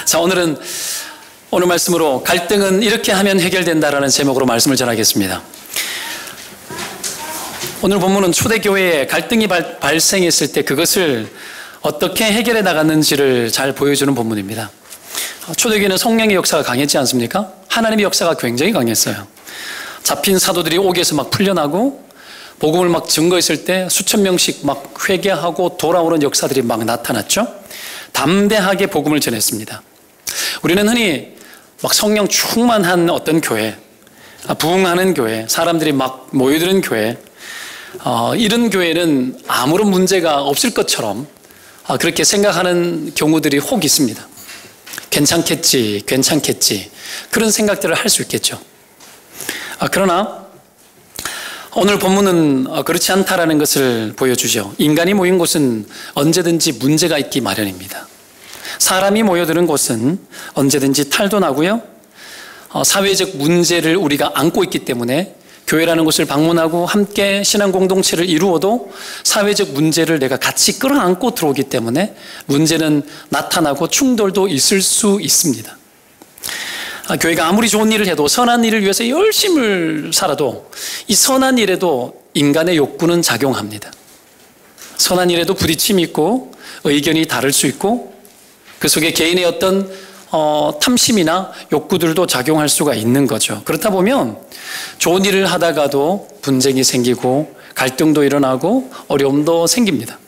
자, 오늘 말씀으로 갈등은 이렇게 하면 해결된다라는 제목으로 말씀을 전하겠습니다. 오늘 본문은 초대교회에 갈등이 발생했을 때 그것을 어떻게 해결해 나갔는지를 잘 보여주는 본문입니다. 초대교회는 성령의 역사가 강했지 않습니까? 하나님의 역사가 굉장히 강했어요. 잡힌 사도들이 옥에서 막 풀려나고 복음을 막 증거했을 때 수천 명씩 막 회개하고 돌아오는 역사들이 막 나타났죠. 담대하게 복음을 전했습니다. 우리는 흔히 막 성령 충만한 어떤 교회, 부흥하는 교회, 사람들이 막 모여드는 교회, 이런 교회는 아무런 문제가 없을 것처럼 그렇게 생각하는 경우들이 혹 있습니다. 괜찮겠지 그런 생각들을 할 수 있겠죠. 그러나 오늘 본문은 그렇지 않다라는 것을 보여주죠. 인간이 모인 곳은 언제든지 문제가 있기 마련입니다. 사람이 모여드는 곳은 언제든지 탈도 나고요. 사회적 문제를 우리가 안고 있기 때문에 교회라는 곳을 방문하고 함께 신앙 공동체를 이루어도 사회적 문제를 내가 같이 끌어안고 들어오기 때문에 문제는 나타나고 충돌도 있을 수 있습니다. 교회가 아무리 좋은 일을 해도 선한 일을 위해서 열심을 살아도 이 선한 일에도 인간의 욕구는 작용합니다. 선한 일에도 부딪힘이 있고 의견이 다를 수 있고 그 속에 개인의 어떤 탐심이나 욕구들도 작용할 수가 있는 거죠. 그렇다 보면 좋은 일을 하다가도 분쟁이 생기고 갈등도 일어나고 어려움도 생깁니다.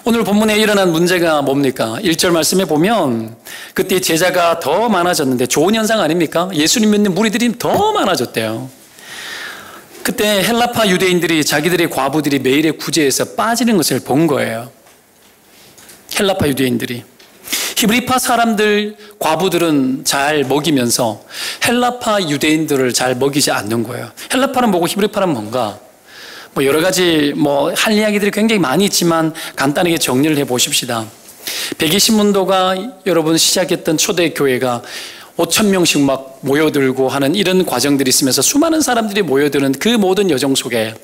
오늘 본문에 일어난 문제가 뭡니까? 1절 말씀에 보면 그때 제자가 더 많아졌는데 좋은 현상 아닙니까? 예수님 믿는 무리들이 더 많아졌대요. 그때 헬라파 유대인들이 자기들의 과부들이 매일의 구제에서 빠지는 것을 본 거예요. 헬라파 유대인들이. 히브리파 사람들, 과부들은 잘 먹이면서 헬라파 유대인들을 잘 먹이지 않는 거예요. 헬라파는 뭐고 히브리파는 뭔가? 여러 가지 할 이야기들이 굉장히 많이 있지만 간단하게 정리를 해 보십시다. 120문도가 여러분 시작했던 초대교회가 5,000명씩 막 모여들고 하는 이런 과정들이 있으면서 수많은 사람들이 모여드는 그 모든 여정 속에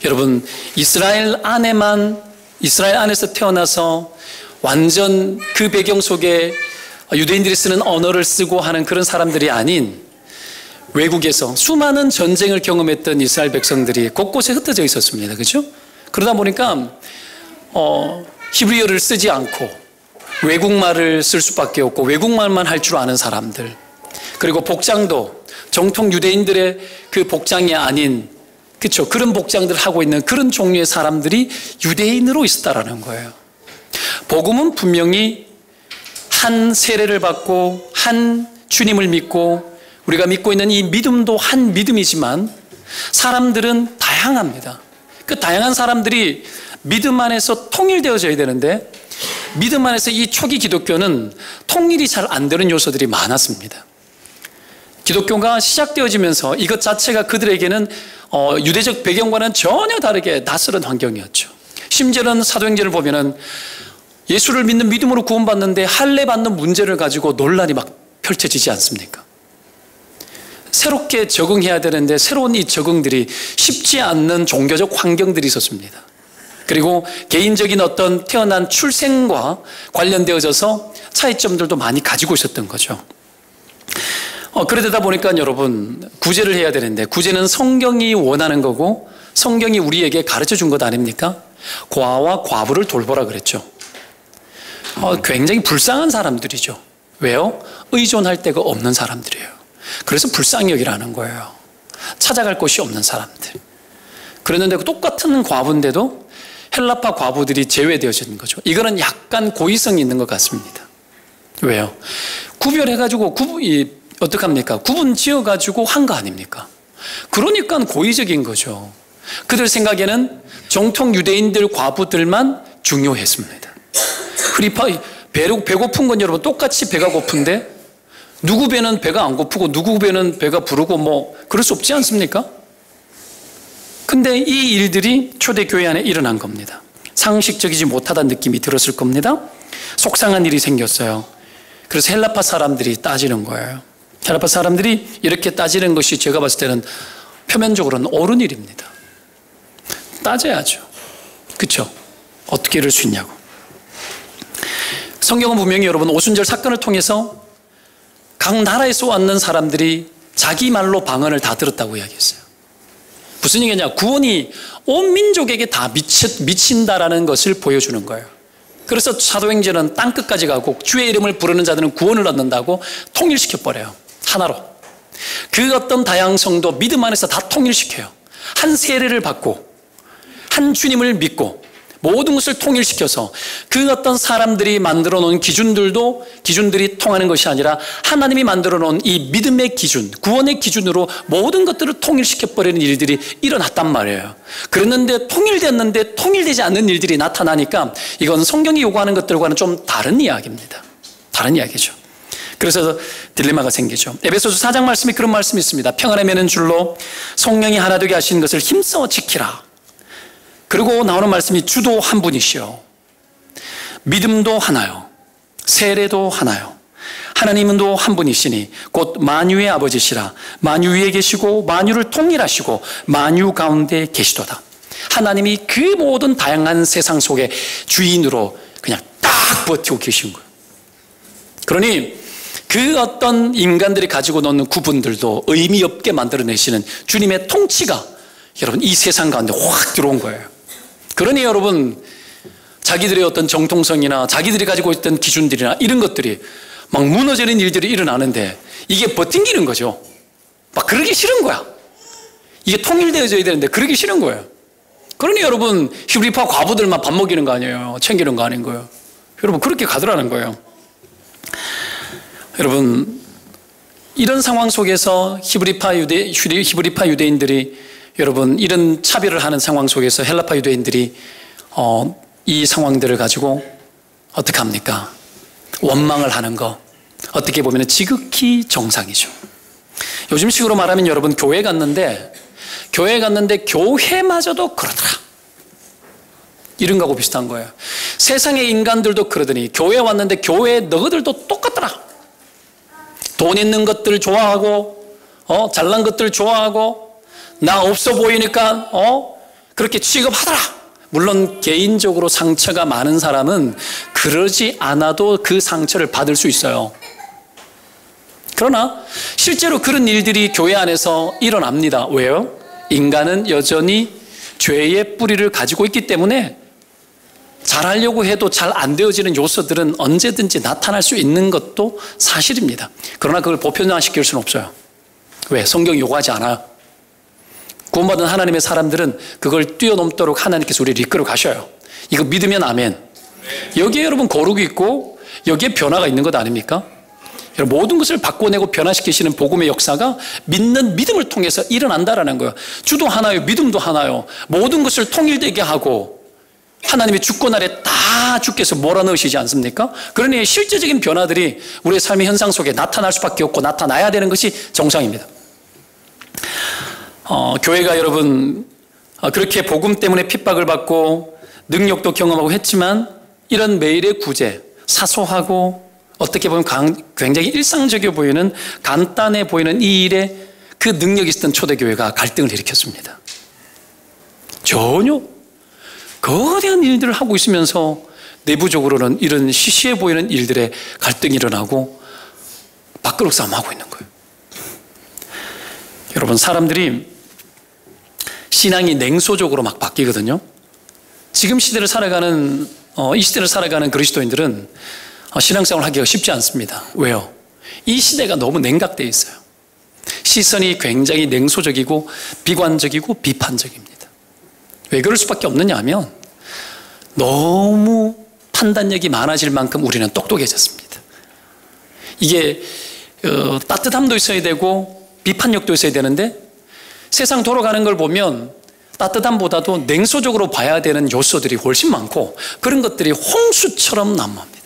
여러분 이스라엘 안에서 태어나서 완전 그 배경 속에 유대인들이 쓰는 언어를 쓰고 하는 그런 사람들이 아닌 외국에서 수많은 전쟁을 경험했던 이스라엘 백성들이 곳곳에 흩어져 있었습니다. 그렇죠? 그러다 보니까 히브리어를 쓰지 않고 외국말을 쓸 수밖에 없고 외국말만 할 줄 아는 사람들, 그리고 복장도 정통 유대인들의 그 복장이 아닌 그렇죠? 그런 복장들을 하고 있는 그런 종류의 사람들이 유대인으로 있었다라는 거예요. 복음은 분명히 한 세례를 받고 한 주님을 믿고 우리가 믿고 있는 이 믿음도 한 믿음이지만 사람들은 다양합니다. 그 다양한 사람들이 믿음 안에서 통일되어져야 되는데 믿음 안에서 이 초기 기독교는 통일이 잘 안 되는 요소들이 많았습니다. 기독교가 시작되어지면서 이것 자체가 그들에게는 유대적 배경과는 전혀 다르게 낯설은 환경이었죠. 심지어는 사도행전을 보면은 예수를 믿는 믿음으로 구원받는데 할례 받는 문제를 가지고 논란이 막 펼쳐지지 않습니까? 새롭게 적응해야 되는데 새로운 이 적응들이 쉽지 않는 종교적 환경들이 있었습니다. 그리고 개인적인 어떤 태어난 출생과 관련되어져서 차이점들도 많이 가지고 있었던 거죠. 그러다 보니까 여러분 구제를 해야 되는데 구제는 성경이 원하는 거고 성경이 우리에게 가르쳐 준 것 아닙니까? 과와 과부를 돌보라 그랬죠. 굉장히 불쌍한 사람들이죠. 왜요? 의존할 데가 없는 사람들이에요. 그래서 불쌍히 여기라는 거예요. 찾아갈 곳이 없는 사람들. 그랬는데 똑같은 과부인데도 헬라파 과부들이 제외되어지는 거죠. 이거는 약간 고의성이 있는 것 같습니다. 왜요? 구별해가지고 어떻게 합니까? 구분 지어가지고 한 거 아닙니까? 그러니까 고의적인 거죠. 그들 생각에는 정통 유대인들 과부들만 중요했습니다. 배고픈 건 여러분 똑같이 배가 고픈데 누구 배는 배가 안 고프고 누구 배는 배가 부르고 그럴 수 없지 않습니까? 근데 이 일들이 초대교회 안에 일어난 겁니다. 상식적이지 못하다는 느낌이 들었을 겁니다. 속상한 일이 생겼어요. 그래서 헬라파 사람들이 따지는 거예요. 헬라파 사람들이 이렇게 따지는 것이 제가 봤을 때는 표면적으로는 옳은 일입니다. 따져야죠. 그렇죠? 어떻게 이럴 수 있냐고. 성경은 분명히 여러분 오순절 사건을 통해서 각 나라에서 왔는 사람들이 자기 말로 방언을 다 들었다고 이야기했어요. 무슨 얘기냐? 구원이 온 민족에게 다 미친다라는 것을 보여주는 거예요. 그래서 사도행전은 땅끝까지 가고 주의 이름을 부르는 자들은 구원을 얻는다고 통일시켜버려요. 하나로. 그 어떤 다양성도 믿음 안에서 다 통일시켜요. 한 세례를 받고 한 주님을 믿고 모든 것을 통일시켜서 그 어떤 사람들이 만들어 놓은 기준들이 통하는 것이 아니라 하나님이 만들어 놓은 이 믿음의 기준, 구원의 기준으로 모든 것들을 통일시켜버리는 일들이 일어났단 말이에요. 그랬는데 통일됐는데 통일되지 않는 일들이 나타나니까 이건 성경이 요구하는 것들과는 좀 다른 이야기입니다. 다른 이야기죠. 그래서 딜레마가 생기죠. 에베소서 4장 말씀에 그런 말씀이 있습니다. 평안에 매는 줄로 성령이 하나 되게 하신 것을 힘써 지키라. 그리고 나오는 말씀이 주도 한 분이시요 믿음도 하나요 세례도 하나요 하나님도 한 분이시니 곧 만유의 아버지시라 만유 위에 계시고 만유를 통일하시고 만유 가운데 계시도다. 하나님이 그 모든 다양한 세상 속의 주인으로 그냥 딱 버티고 계신 거예요. 그러니 그 어떤 인간들이 가지고 놓는 구분들도 의미 없게 만들어내시는 주님의 통치가 여러분 이 세상 가운데 확 들어온 거예요. 그러니 여러분 자기들의 어떤 정통성이나 자기들이 가지고 있던 기준들이나 이런 것들이 막 무너지는 일들이 일어나는데 이게 버팅기는 거죠. 막 그러기 싫은 거야. 이게 통일되어져야 되는데 그러기 싫은 거예요. 그러니 여러분 히브리파 과부들만 밥 먹이는 거 아니에요. 챙기는 거 아닌 거예요. 여러분 그렇게 가더라는 거예요. 여러분 이런 상황 속에서 히브리파 유대인들이 여러분 이런 차별을 하는 상황 속에서 헬라파 유대인들이 이 상황들을 가지고 어떻게 합니까? 원망을 하는 거 어떻게 보면 지극히 정상이죠. 요즘 식으로 말하면 여러분 교회 갔는데 교회마저도 그러더라. 이런 거하고 비슷한 거예요. 세상의 인간들도 그러더니 교회 왔는데 교회 너희들도 똑같더라. 돈 있는 것들 좋아하고 잘난 것들 좋아하고 나 없어 보이니까 그렇게 취급하더라. 물론 개인적으로 상처가 많은 사람은 그러지 않아도 그 상처를 받을 수 있어요. 그러나 실제로 그런 일들이 교회 안에서 일어납니다. 왜요? 인간은 여전히 죄의 뿌리를 가지고 있기 때문에 잘하려고 해도 잘 안 되어지는 요소들은 언제든지 나타날 수 있는 것도 사실입니다. 그러나 그걸 보편화시킬 수는 없어요. 왜? 성경이 요구하지 않아요. 구원받은 하나님의 사람들은 그걸 뛰어넘도록 하나님께서 우리를 이끌어 가셔요. 이거 믿으면 아멘. 여기에 여러분 거룩이 있고 여기에 변화가 있는 것 아닙니까? 여러분 모든 것을 바꿔내고 변화시키시는 복음의 역사가 믿는 믿음을 통해서 일어난다라는 거예요. 주도 하나요, 믿음도 하나요. 모든 것을 통일되게 하고 하나님의 주권 아래 다 주께서 몰아넣으시지 않습니까? 그러니 실제적인 변화들이 우리의 삶의 현상 속에 나타날 수밖에 없고 나타나야 되는 것이 정상입니다. 교회가 여러분 그렇게 복음 때문에 핍박을 받고 능력도 경험하고 했지만 이런 매일의 구제, 사소하고 어떻게 보면 굉장히 일상적이어 보이는 간단해 보이는 이 일에 그 능력이 있었던 초대교회가 갈등을 일으켰습니다. 전혀 거대한 일들을 하고 있으면서 내부적으로는 이런 시시해 보이는 일들에 갈등이 일어나고 밥그릇 싸움하고 있는 거예요. 여러분 사람들이 신앙이 냉소적으로 막 바뀌거든요. 지금 시대를 살아가는 이 시대를 살아가는 그리스도인들은 신앙생활을 하기가 쉽지 않습니다. 왜요? 이 시대가 너무 냉각되어 있어요. 시선이 굉장히 냉소적이고 비관적이고 비판적입니다. 왜 그럴 수밖에 없느냐 하면 너무 판단력이 많아질 만큼 우리는 똑똑해졌습니다. 이게 따뜻함도 있어야 되고 비판력도 있어야 되는데 세상 돌아가는 걸 보면 따뜻함보다도 냉소적으로 봐야 되는 요소들이 훨씬 많고 그런 것들이 홍수처럼 난무합니다.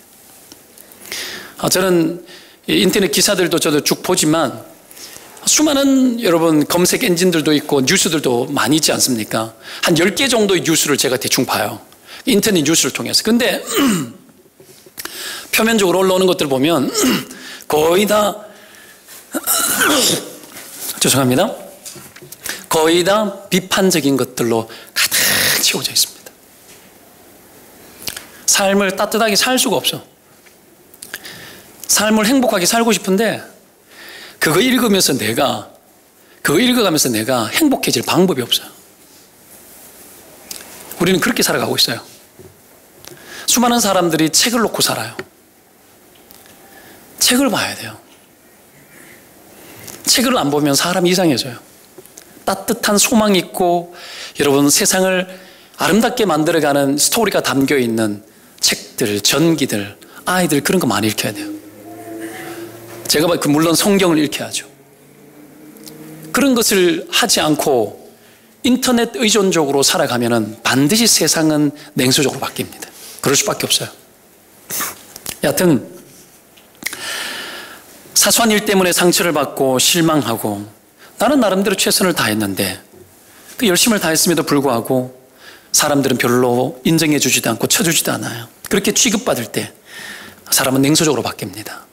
저는 인터넷 기사들도 저도 쭉 보지만 수많은 여러분 검색 엔진들도 있고 뉴스들도 많이 있지 않습니까? 한 10개 정도의 뉴스를 제가 대충 봐요. 인터넷 뉴스를 통해서. 근데 표면적으로 올라오는 것들을 보면 거의 다 죄송합니다. 거의 다 비판적인 것들로 가득 채워져 있습니다. 삶을 따뜻하게 살 수가 없어. 삶을 행복하게 살고 싶은데 그거 읽으면서 내가 행복해질 방법이 없어요. 우리는 그렇게 살아가고 있어요. 수많은 사람들이 책을 놓고 살아요. 책을 봐야 돼요. 책을 안 보면 사람이 이상해져요. 따뜻한 소망이 있고 여러분 세상을 아름답게 만들어가는 스토리가 담겨있는 책들, 전기들, 아이들 그런 거 많이 읽혀야 돼요. 제가 물론 성경을 읽혀야죠. 그런 것을 하지 않고 인터넷 의존적으로 살아가면 반드시 세상은 냉소적으로 바뀝니다. 그럴 수밖에 없어요. 여하튼 사소한 일 때문에 상처를 받고 실망하고 나는 나름대로 최선을 다했는데 그 열심을 다했음에도 불구하고 사람들은 별로 인정해 주지도 않고 쳐주지도 않아요. 그렇게 취급받을 때 사람은 냉소적으로 바뀝니다.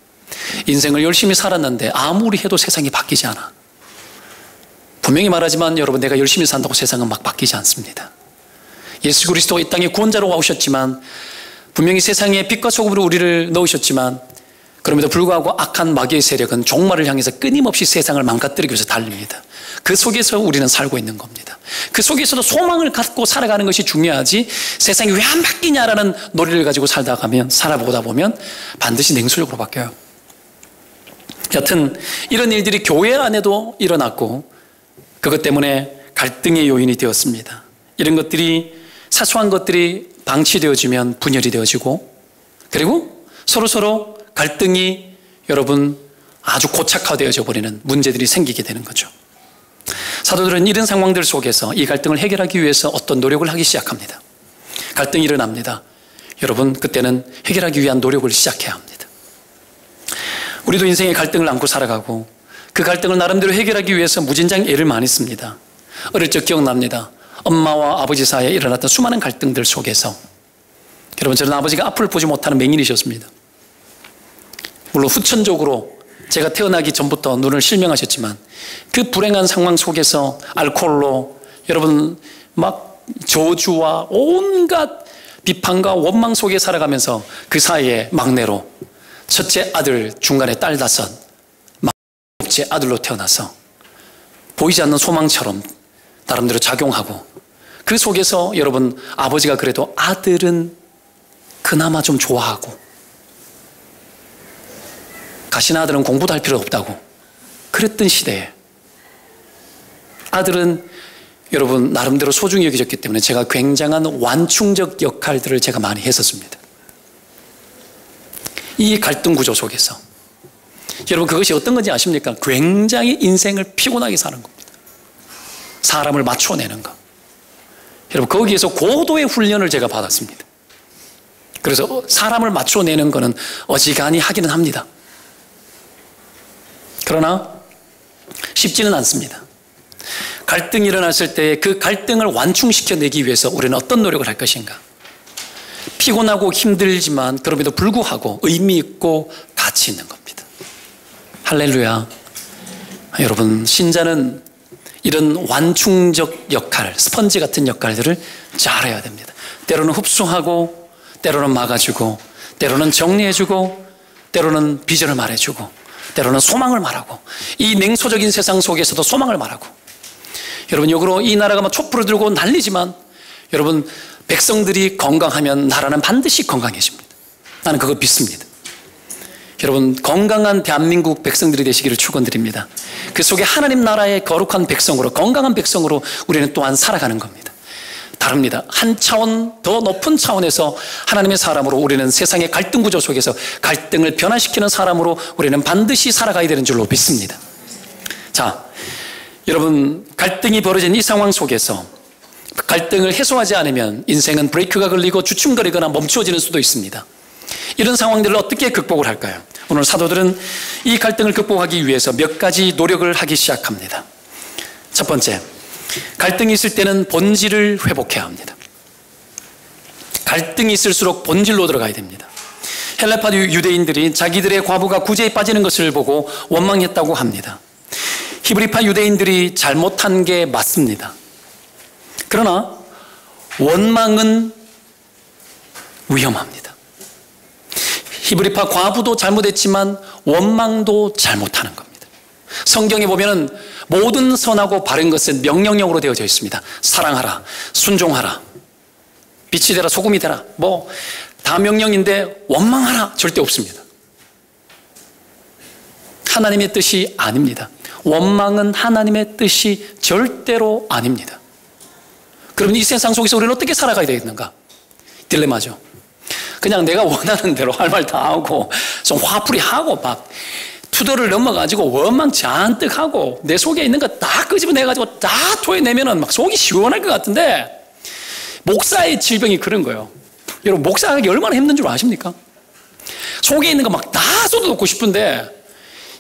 인생을 열심히 살았는데 아무리 해도 세상이 바뀌지 않아. 분명히 말하지만 여러분, 내가 열심히 산다고 세상은 막 바뀌지 않습니다. 예수 그리스도가 이 땅에 구원자로 오셨지만 분명히 세상에 빛과 소금으로 우리를 넣으셨지만 그럼에도 불구하고 악한 마귀의 세력은 종말을 향해서 끊임없이 세상을 망가뜨리기 위해서 달립니다. 그 속에서 우리는 살고 있는 겁니다. 그 속에서도 소망을 갖고 살아가는 것이 중요하지 세상이 왜 안 바뀌냐라는 논리를 가지고 살아보다 보면 반드시 냉소적으로 바뀌어요. 여튼 이런 일들이 교회 안에도 일어났고 그것 때문에 갈등의 요인이 되었습니다. 이런 것들이 사소한 것들이 방치되어지면 분열이 되어지고 그리고 서로 갈등이 여러분 아주 고착화되어져 버리는 문제들이 생기게 되는 거죠. 사도들은 이런 상황들 속에서 이 갈등을 해결하기 위해서 어떤 노력을 하기 시작합니다. 갈등이 일어납니다. 여러분 그때는 해결하기 위한 노력을 시작해야 합니다. 우리도 인생의 갈등을 안고 살아가고 그 갈등을 나름대로 해결하기 위해서 무진장 애를 많이 씁니다. 어릴 적 기억납니다. 엄마와 아버지 사이에 일어났던 수많은 갈등들 속에서 여러분 저는 아버지가 앞을 보지 못하는 맹인이셨습니다. 물론 후천적으로 제가 태어나기 전부터 눈을 실명하셨지만 그 불행한 상황 속에서 알코올로 여러분 막 저주와 온갖 비판과 원망 속에 살아가면서 그 사이에 막내로 첫째 아들 중간에 딸 다섯 막째 아들로 태어나서 보이지 않는 소망처럼 나름대로 작용하고 그 속에서 여러분 아버지가 그래도 아들은 그나마 좀 좋아하고 가신 아들은 공부도 할 필요 없다고 그랬던 시대에 아들은 여러분 나름대로 소중히 여겨졌기 때문에 제가 굉장한 완충적 역할들을 제가 많이 했었습니다. 이 갈등 구조 속에서 여러분 그것이 어떤 건지 아십니까? 굉장히 인생을 피곤하게 사는 겁니다. 사람을 맞춰내는 것. 여러분 거기에서 고도의 훈련을 제가 받았습니다. 그래서 사람을 맞춰내는 것은 어지간히 하기는 합니다. 그러나 쉽지는 않습니다. 갈등이 일어났을 때 그 갈등을 완충시켜내기 위해서 우리는 어떤 노력을 할 것인가? 피곤하고 힘들지만 그럼에도 불구하고 의미 있고 가치 있는 겁니다. 할렐루야. 여러분 신자는 이런 완충적 역할, 스펀지 같은 역할들을 잘해야 됩니다. 때로는 흡수하고 때로는 막아주고 때로는 정리해주고 때로는 비전을 말해주고 때로는 소망을 말하고 이 냉소적인 세상 속에서도 소망을 말하고 여러분 역으로 이 나라가 막 촛불을 들고 난리지만 여러분 백성들이 건강하면 나라는 반드시 건강해집니다. 나는 그거 믿습니다. 여러분 건강한 대한민국 백성들이 되시기를 축원드립니다. 그 속에 하나님 나라의 거룩한 백성으로 건강한 백성으로 우리는 또한 살아가는 겁니다. 다릅니다. 한 차원 더 높은 차원에서 하나님의 사람으로 우리는 세상의 갈등 구조 속에서 갈등을 변화시키는 사람으로 우리는 반드시 살아가야 되는 줄로 믿습니다. 자, 여러분 갈등이 벌어진 이 상황 속에서 갈등을 해소하지 않으면 인생은 브레이크가 걸리고 주춤거리거나 멈추어지는 수도 있습니다. 이런 상황들을 어떻게 극복을 할까요? 오늘 사도들은 이 갈등을 극복하기 위해서 몇 가지 노력을 하기 시작합니다. 첫 번째, 갈등이 있을 때는 본질을 회복해야 합니다. 갈등이 있을수록 본질로 들어가야 됩니다. 헬라파 유대인들이 자기들의 과부가 구제에 빠지는 것을 보고 원망했다고 합니다. 히브리파 유대인들이 잘못한 게 맞습니다. 그러나 원망은 위험합니다. 히브리파 과부도 잘못했지만 원망도 잘못하는 겁니다. 성경에 보면은 모든 선하고 바른 것은 명령형으로 되어져 있습니다. 사랑하라, 순종하라, 빛이 되라, 소금이 되라, 뭐 다 명령인데 원망하라 절대 없습니다. 하나님의 뜻이 아닙니다. 원망은 하나님의 뜻이 절대로 아닙니다. 그러면 이 세상 속에서 우리는 어떻게 살아가야 되겠는가? 딜레마죠. 그냥 내가 원하는 대로 할 말 다 하고 좀 화풀이 하고 막 투도를 넘어가지고 원망 잔뜩 하고 내 속에 있는 거 다 끄집어내가지고 다 토해내면은 막 속이 시원할 것 같은데, 목사의 질병이 그런 거예요. 여러분, 목사하기 얼마나 힘든 줄 아십니까? 속에 있는 거 막 다 쏟아놓고 싶은데,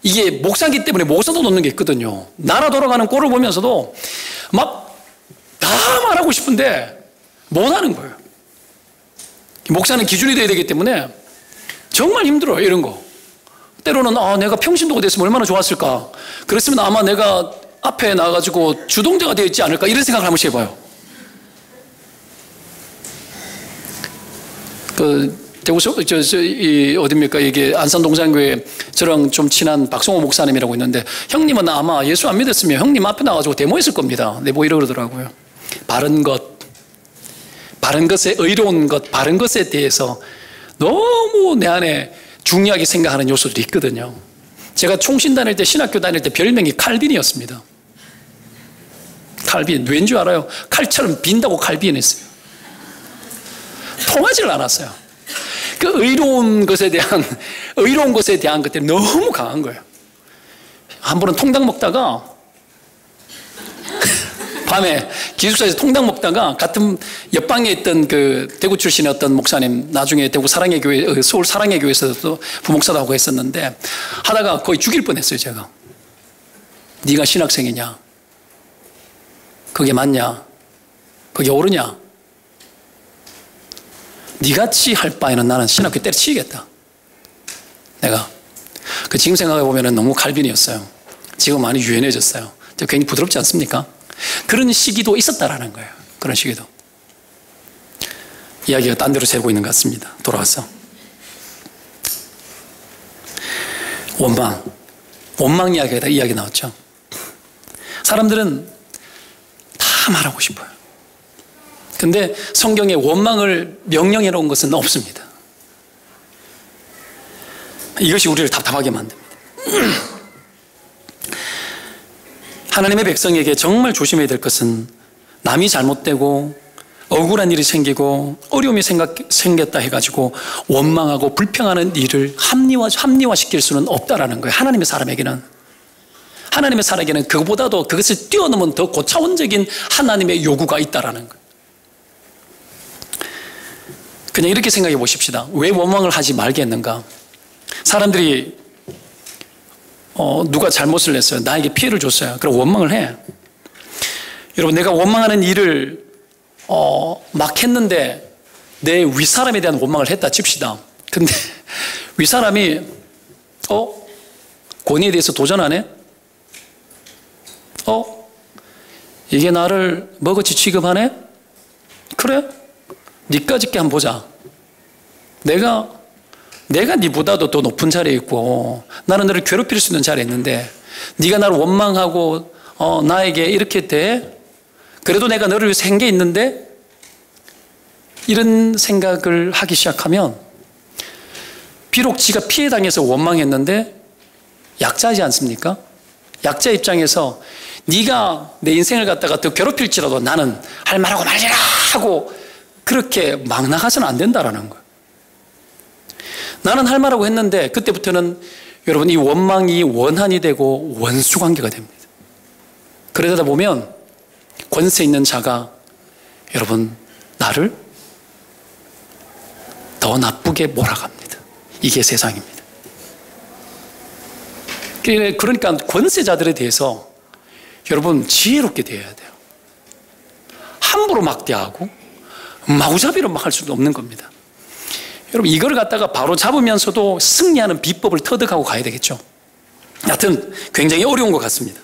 이게 목사기 때문에 못 쏟아놓는 게 있거든요. 나라 돌아가는 꼴을 보면서도 막 다 말하고 싶은데 못하는 거예요. 목사는 기준이 돼야 되기 때문에 정말 힘들어요, 이런 거. 때로는 내가 평신도가 됐으면 얼마나 좋았을까, 그랬으면 아마 내가 앞에 나가가지고 주동자가 되어 있지 않을까, 이런 생각을 한 번씩 해봐요. 대구 어딥니까? 이게 안산동산교회 저랑 좀 친한 박성호 목사님이라고 있는데, 형님은 아마 예수 안 믿었으면 형님 앞에 나가지고 데모했을 겁니다. 네, 뭐 이러더라고요. 바른 것, 바른 것에 의로운 것, 바른 것에 대해서 너무 내 안에 중요하게 생각하는 요소들이 있거든요. 제가 총신 다닐 때, 신학교 다닐 때 별명이 칼빈이었습니다. 칼빈. 왠 줄 알아요? 칼처럼 빈다고 칼빈했어요. 통하지를 않았어요. 그 의로운 것에 대한 것들이 너무 강한 거예요. 한 번은 통닭 먹다가, 밤에 기숙사에서 통닭 먹다가 같은 옆방에 있던 그 대구 출신의 어떤 목사님, 나중에 대구 사랑의 교회, 서울 사랑의 교회에서도 부목사도 하고 했었는데, 하다가 거의 죽일 뻔했어요, 제가. 네가 신학생이냐? 그게 맞냐? 그게 옳으냐? 네같이 할 바에는 나는 신학교 때려치우겠다. 내가. 지금 생각해보면 너무 칼빈이었어요. 지금 많이 유연해졌어요. 괜히 부드럽지 않습니까? 그런 시기도 있었다라는 거예요. 그런 시기도. 이야기가 딴 데로 새고 있는 것 같습니다. 돌아와서. 원망 이야기 나왔죠. 사람들은 다 말하고 싶어요. 근데 성경에 원망을 명령해 놓은 것은 없습니다. 이것이 우리를 답답하게 만듭니다. 하나님의 백성에게 정말 조심해야 될 것은, 남이 잘못되고 억울한 일이 생기고 어려움이 생겼다 해가지고 원망하고 불평하는 일을 합리화시킬 수는 없다라는 거예요. 하나님의 사람에게는 그것보다도 그것을 뛰어넘은 더 고차원적인 하나님의 요구가 있다라는 거예요. 그냥 이렇게 생각해 보십시다. 왜 원망을 하지 말겠는가? 사람들이 누가 잘못을 했어요. 나에게 피해를 줬어요. 그럼 원망을 해. 여러분, 내가 원망하는 일을 막 했는데 내 윗사람에 대한 원망을 했다 칩시다. 근데 윗사람이 권위에 대해서 도전하네? 이게 나를 먹어치 취급하네? 그래? 니까짓 게 한번 보자. 내가 니보다도 더 높은 자리에 있고 나는 너를 괴롭힐 수 있는 자리에 있는데 네가 나를 원망하고 나에게 이렇게 돼? 그래도 내가 너를 위해서 한 게 있는데? 이런 생각을 하기 시작하면, 비록 지가 피해당해서 원망했는데 약자이지 않습니까? 약자 입장에서 네가 내 인생을 갖다가 더 괴롭힐지라도 나는 할 말하고 말리라 하고 그렇게 막 나가서는 안 된다라는 거예요. 나는 할 말하고 했는데 그때부터는 여러분, 이 원망이 원한이 되고 원수 관계가 됩니다. 그러다 보면 권세 있는 자가 여러분 나를 더 나쁘게 몰아갑니다. 이게 세상입니다. 그러니까 권세자들에 대해서 여러분 지혜롭게 대해야 돼요. 함부로 막대하고 마구잡이로 막 할 수도 없는 겁니다. 여러분, 이걸 갖다가 바로 잡으면서도 승리하는 비법을 터득하고 가야 되겠죠. 하여튼 굉장히 어려운 것 같습니다.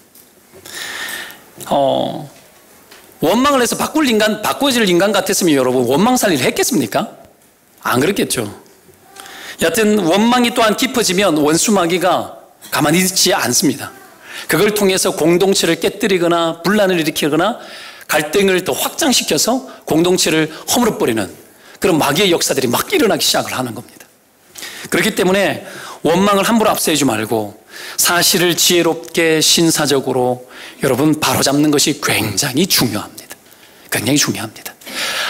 원망을 해서 바꿔질 인간 같았으면 여러분 원망 살리를 했겠습니까? 안 그랬겠죠. 여하튼 원망이 또한 깊어지면 원수마귀가 가만히 있지 않습니다. 그걸 통해서 공동체를 깨뜨리거나 분란을 일으키거나 갈등을 더 확장시켜서 공동체를 허물어버리는 그런 마귀의 역사들이 막 일어나기 시작을 하는 겁니다. 그렇기 때문에 원망을 함부로 앞세우지 말고 사실을 지혜롭게 신사적으로 여러분 바로잡는 것이 굉장히 중요합니다. 굉장히 중요합니다.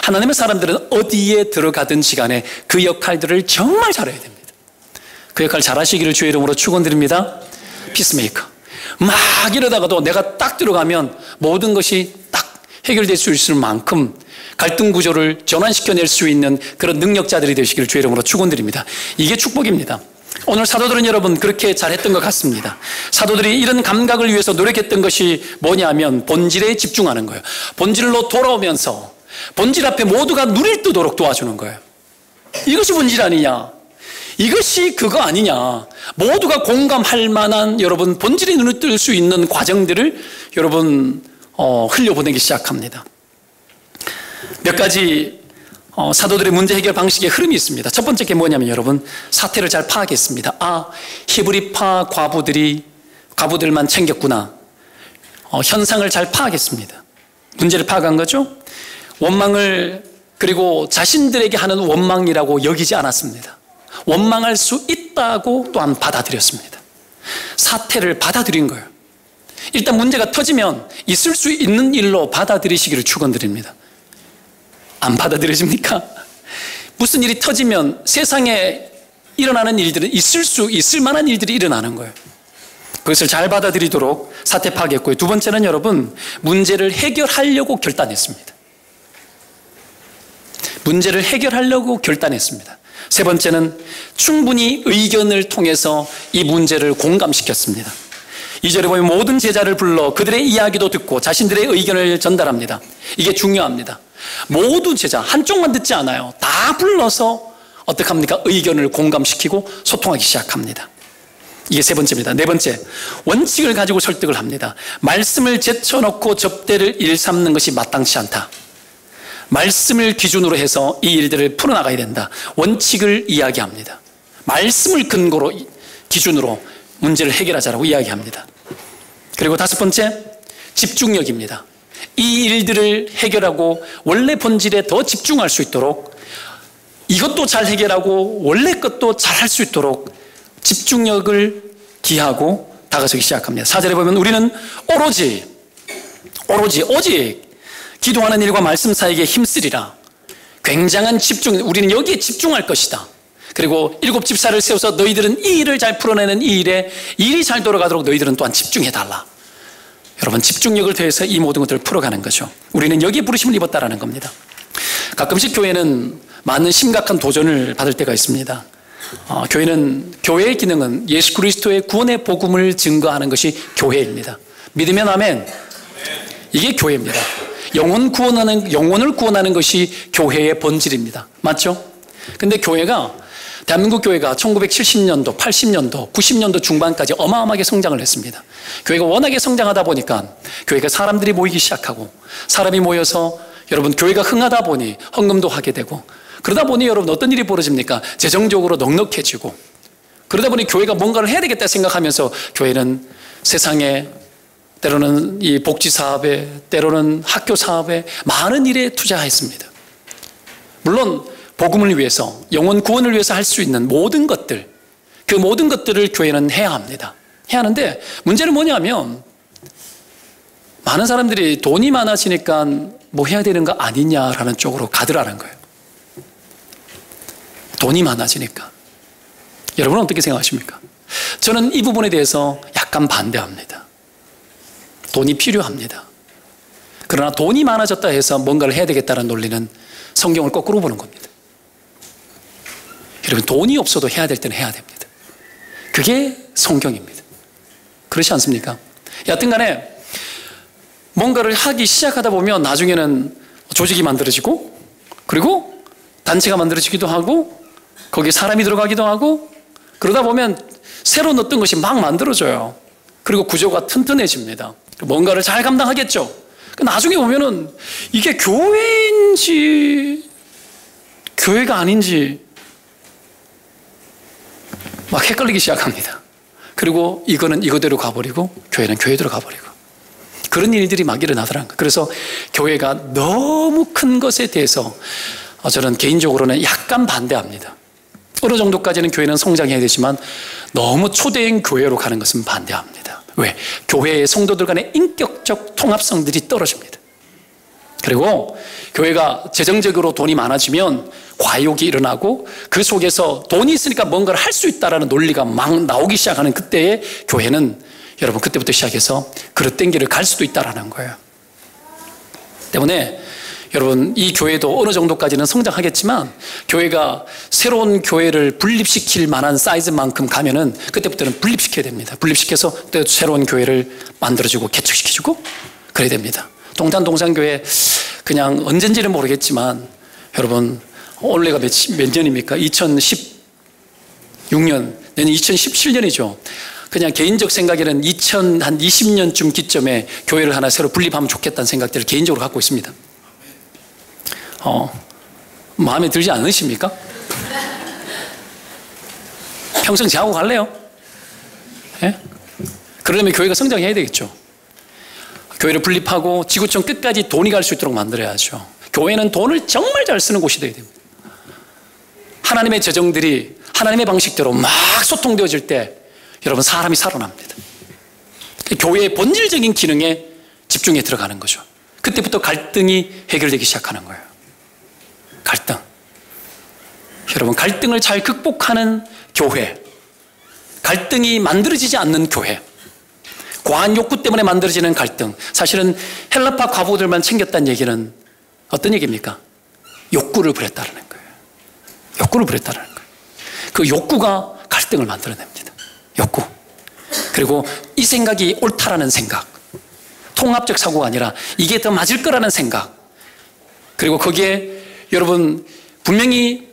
하나님의 사람들은 어디에 들어가든지 간에 그 역할들을 정말 잘해야 됩니다. 그 역할 잘하시기를 주의 이름으로 축원드립니다. 피스메이커. 막 이러다가도 내가 딱 들어가면 모든 것이 딱 해결될 수 있을 만큼 갈등 구조를 전환시켜낼 수 있는 그런 능력자들이 되시기를 주의 이름으로 축원드립니다. 이게 축복입니다. 오늘 사도들은 여러분 그렇게 잘했던 것 같습니다. 사도들이 이런 감각을 위해서 노력했던 것이 뭐냐면 본질에 집중하는 거예요. 본질로 돌아오면서 본질 앞에 모두가 눈을 뜨도록 도와주는 거예요. 이것이 본질 아니냐? 이것이 그거 아니냐? 모두가 공감할 만한 여러분 본질의 눈을 뜰 수 있는 과정들을 여러분 흘려보내기 시작합니다. 몇 가지 사도들의 문제 해결 방식의 흐름이 있습니다. 첫 번째 게 뭐냐면 여러분 사태를 잘 파악했습니다. 히브리파 과부들만 챙겼구나. 현상을 잘 파악했습니다. 문제를 파악한 거죠. 원망을 그리고 자신들에게 하는 원망이라고 여기지 않았습니다. 원망할 수 있다고 또한 받아들였습니다. 사태를 받아들인 거예요. 일단 문제가 터지면 있을 수 있는 일로 받아들이시기를 축원드립니다. 안 받아들여집니까? 무슨 일이 터지면 세상에 일어나는 일들은 있을 만한 일들이 일어나는 거예요. 그것을 잘 받아들이도록 사태 파악했고요. 두 번째는 여러분 문제를 해결하려고 결단했습니다. 문제를 해결하려고 결단했습니다. 세 번째는 충분히 의견을 통해서 이 문제를 공감시켰습니다. 2절에 보면 모든 제자를 불러 그들의 이야기도 듣고 자신들의 의견을 전달합니다. 이게 중요합니다. 모두 제자, 한쪽만 듣지 않아요. 다 불러서 어떻게 합니까? 의견을 공감시키고 소통하기 시작합니다. 이게 세 번째입니다. 네 번째, 원칙을 가지고 설득을 합니다. 말씀을 제쳐놓고 접대를 일삼는 것이 마땅치 않다. 말씀을 기준으로 해서 이 일들을 풀어나가야 된다. 원칙을 이야기합니다. 말씀을 근거로 기준으로 문제를 해결하자라고 이야기합니다. 그리고 다섯 번째, 집중력입니다. 이 일들을 해결하고 원래 본질에 더 집중할 수 있도록 이것도 잘 해결하고 원래 것도 잘 할 수 있도록 집중력을 기하고 다가서기 시작합니다. 4절에 보면 우리는 오직 기도하는 일과 말씀 사이에 힘쓰리라. 굉장한 집중, 우리는 여기에 집중할 것이다. 그리고 7 집사를 세워서 너희들은 이 일을 잘 풀어내는 이 일에 일이 잘 돌아가도록 너희들은 또한 집중해달라. 여러분 집중력을 더해서 이 모든 것들을 풀어가는 거죠. 우리는 여기에 부르심을 입었다라는 겁니다. 가끔씩 교회는 많은 심각한 도전을 받을 때가 있습니다. 교회의 기능은 예수 그리스도의 구원의 복음을 증거하는 것이 교회입니다. 믿으면 아멘. 이게 교회입니다. 영혼을 구원하는 것이 교회의 본질입니다. 맞죠? 근데 대한민국 교회가 1970년도, 80년도, 90년도 중반까지 어마어마하게 성장을 했습니다. 교회가 워낙에 성장하다 보니까 교회가 사람들이 모이기 시작하고 사람이 모여서 여러분 교회가 흥하다 보니 헌금도 하게 되고 그러다 보니 여러분 어떤 일이 벌어집니까? 재정적으로 넉넉해지고 그러다 보니 교회가 뭔가를 해야 되겠다 생각하면서 교회는 세상에 때로는 이 복지사업에 때로는 학교사업에 많은 일에 투자했습니다. 물론 복음을 위해서 영혼 구원을 위해서 할 수 있는 모든 것들 그 모든 것들을 교회는 해야 합니다. 해야 하는데 문제는 뭐냐면 많은 사람들이 돈이 많아지니까 뭐 해야 되는 거 아니냐라는 쪽으로 가더라는 거예요. 돈이 많아지니까. 여러분은 어떻게 생각하십니까? 저는 이 부분에 대해서 약간 반대합니다. 돈이 필요합니다. 그러나 돈이 많아졌다 해서 뭔가를 해야 되겠다는 논리는 성경을 거꾸로 보는 겁니다. 여러분 돈이 없어도 해야 될 때는 해야 됩니다. 그게 성경입니다. 그렇지 않습니까? 여하튼 간에 뭔가를 하기 시작하다 보면 나중에는 조직이 만들어지고 그리고 단체가 만들어지기도 하고 거기에 사람이 들어가기도 하고 그러다 보면 새로 어떤 것이 막 만들어져요. 그리고 구조가 튼튼해집니다. 뭔가를 잘 감당하겠죠. 나중에 보면은 이게 교회인지 교회가 아닌지 막 헷갈리기 시작합니다. 그리고 이거는 이거대로 가버리고 교회는 교회대로 가버리고 그런 일들이 막 일어나더라는 거예요. 그래서 교회가 너무 큰 것에 대해서 저는 개인적으로는 약간 반대합니다. 어느 정도까지는 교회는 성장해야 되지만 너무 초대형 교회로 가는 것은 반대합니다. 왜? 교회의 성도들 간의 인격적 통합성들이 떨어집니다. 그리고 교회가 재정적으로 돈이 많아지면 과욕이 일어나고 그 속에서 돈이 있으니까 뭔가를 할 수 있다는 논리가 막 나오기 시작하는 그때에 교회는 여러분 그때부터 시작해서 그릇된 길을 갈 수도 있다는 거예요. 때문에 여러분 이 교회도 어느 정도까지는 성장하겠지만 교회가 새로운 교회를 분립시킬 만한 사이즈만큼 가면은 그때부터는 분립시켜야 됩니다. 분립시켜서 또 새로운 교회를 만들어주고 개척시켜주고 그래야 됩니다. 동산교회 그냥 언젠지는 모르겠지만 여러분 올해가 몇 년입니까? 2016년 내년 2017년이죠. 그냥 개인적 생각에는 2020년쯤 기점에 교회를 하나 새로 분립하면 좋겠다는 생각들을 개인적으로 갖고 있습니다. 마음에 들지 않으십니까? 평생 제하고 갈래요? 예? 그러려면 교회가 성장해야 되겠죠. 교회를 분립하고 지구촌 끝까지 돈이 갈 수 있도록 만들어야죠. 교회는 돈을 정말 잘 쓰는 곳이 되어야 됩니다. 하나님의 재정들이 하나님의 방식대로 막 소통되어질 때 여러분 사람이 살아납니다. 교회의 본질적인 기능에 집중해 들어가는 거죠. 그때부터 갈등이 해결되기 시작하는 거예요. 갈등. 여러분 갈등을 잘 극복하는 교회, 갈등이 만들어지지 않는 교회, 과한 욕구 때문에 만들어지는 갈등. 사실은 헬라파 과부들만 챙겼다는 얘기는 어떤 얘기입니까? 욕구를 부렸다는 거예요. 욕구를 부렸다는 거예요. 그 욕구가 갈등을 만들어냅니다. 욕구. 그리고 이 생각이 옳다라는 생각, 통합적 사고가 아니라 이게 더 맞을 거라는 생각. 그리고 거기에 여러분 분명히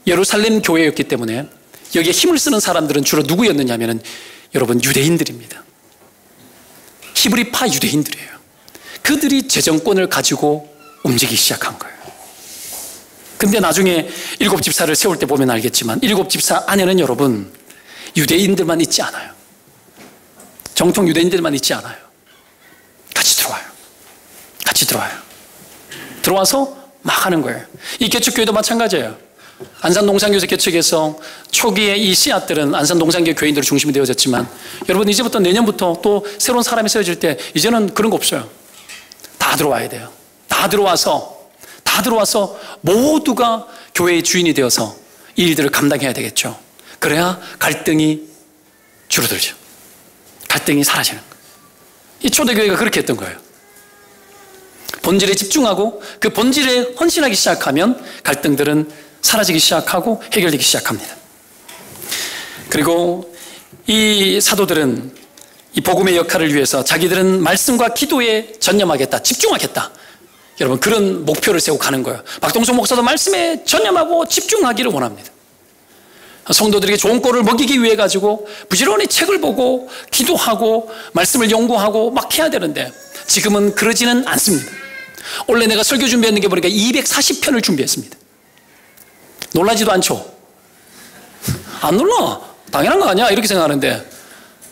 예루살렘 교회였기 때문에 여기에 힘을 쓰는 사람들은 주로 누구였느냐 하면 여러분 유대인들입니다. 히브리파 유대인들이에요. 그들이 재정권을 가지고 움직이기 시작한 거예요. 근데 나중에 일곱 집사를 세울 때 보면 알겠지만 일곱 집사 안에는 여러분 유대인들만 있지 않아요. 정통 유대인들만 있지 않아요. 같이 들어와요. 같이 들어와요. 들어와서 막 하는 거예요. 이 개척교회도 마찬가지예요. 안산동산교에서 개척해서 초기에 이 씨앗들은 안산동산교 교인들이 중심이 되어졌지만 여러분 이제부터 내년부터 또 새로운 사람이 세워질 때 이제는 그런 거 없어요. 다 들어와야 돼요. 다 들어와서 모두가 교회의 주인이 되어서 이 일들을 감당해야 되겠죠. 그래야 갈등이 줄어들죠. 갈등이 사라지는 거예요. 이 초대교회가 그렇게 했던 거예요. 본질에 집중하고 그 본질에 헌신하기 시작하면 갈등들은 사라지기 시작하고 해결되기 시작합니다. 그리고 이 사도들은 이 복음의 역할을 위해서 자기들은 말씀과 기도에 전념하겠다, 집중하겠다. 여러분 그런 목표를 세우고 가는 거예요. 박동성 목사도 말씀에 전념하고 집중하기를 원합니다. 성도들에게 좋은 꼴을 먹이기 위해 가지고 부지런히 책을 보고 기도하고 말씀을 연구하고 막 해야 되는데 지금은 그러지는 않습니다. 원래 내가 설교 준비했는 게 보니까 240편을 준비했습니다. 놀라지도 않죠? 안 놀라. 당연한 거 아니야 이렇게 생각하는데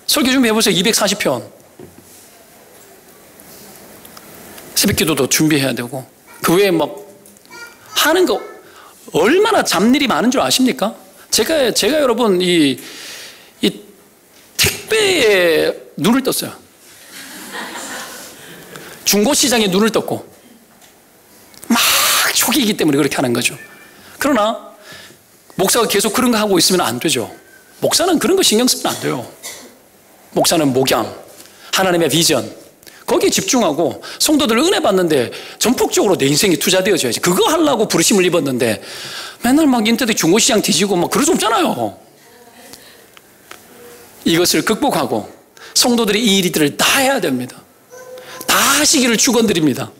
설교 준비해보세요. 240편. 새벽기도도 준비해야 되고 그 외에 막 하는 거 얼마나 잡일이 많은 줄 아십니까? 제가 여러분 이 택배에 눈을 떴어요. 중고시장에 눈을 떴고 막 초기이기 때문에 그렇게 하는 거죠. 그러나 목사가 계속 그런 거 하고 있으면 안 되죠. 목사는 그런 거 신경 쓰면 안 돼요. 목사는 목양, 하나님의 비전 거기에 집중하고 성도들 은혜 받는데 전폭적으로 내 인생이 투자되어져야지. 그거 하려고 부르심을 입었는데 맨날 막 인터넷 중고시장 뒤지고 막 그럴 수 없잖아요. 이것을 극복하고 성도들이 이 일들을 다 해야 됩니다. 다 하시기를 축원드립니다.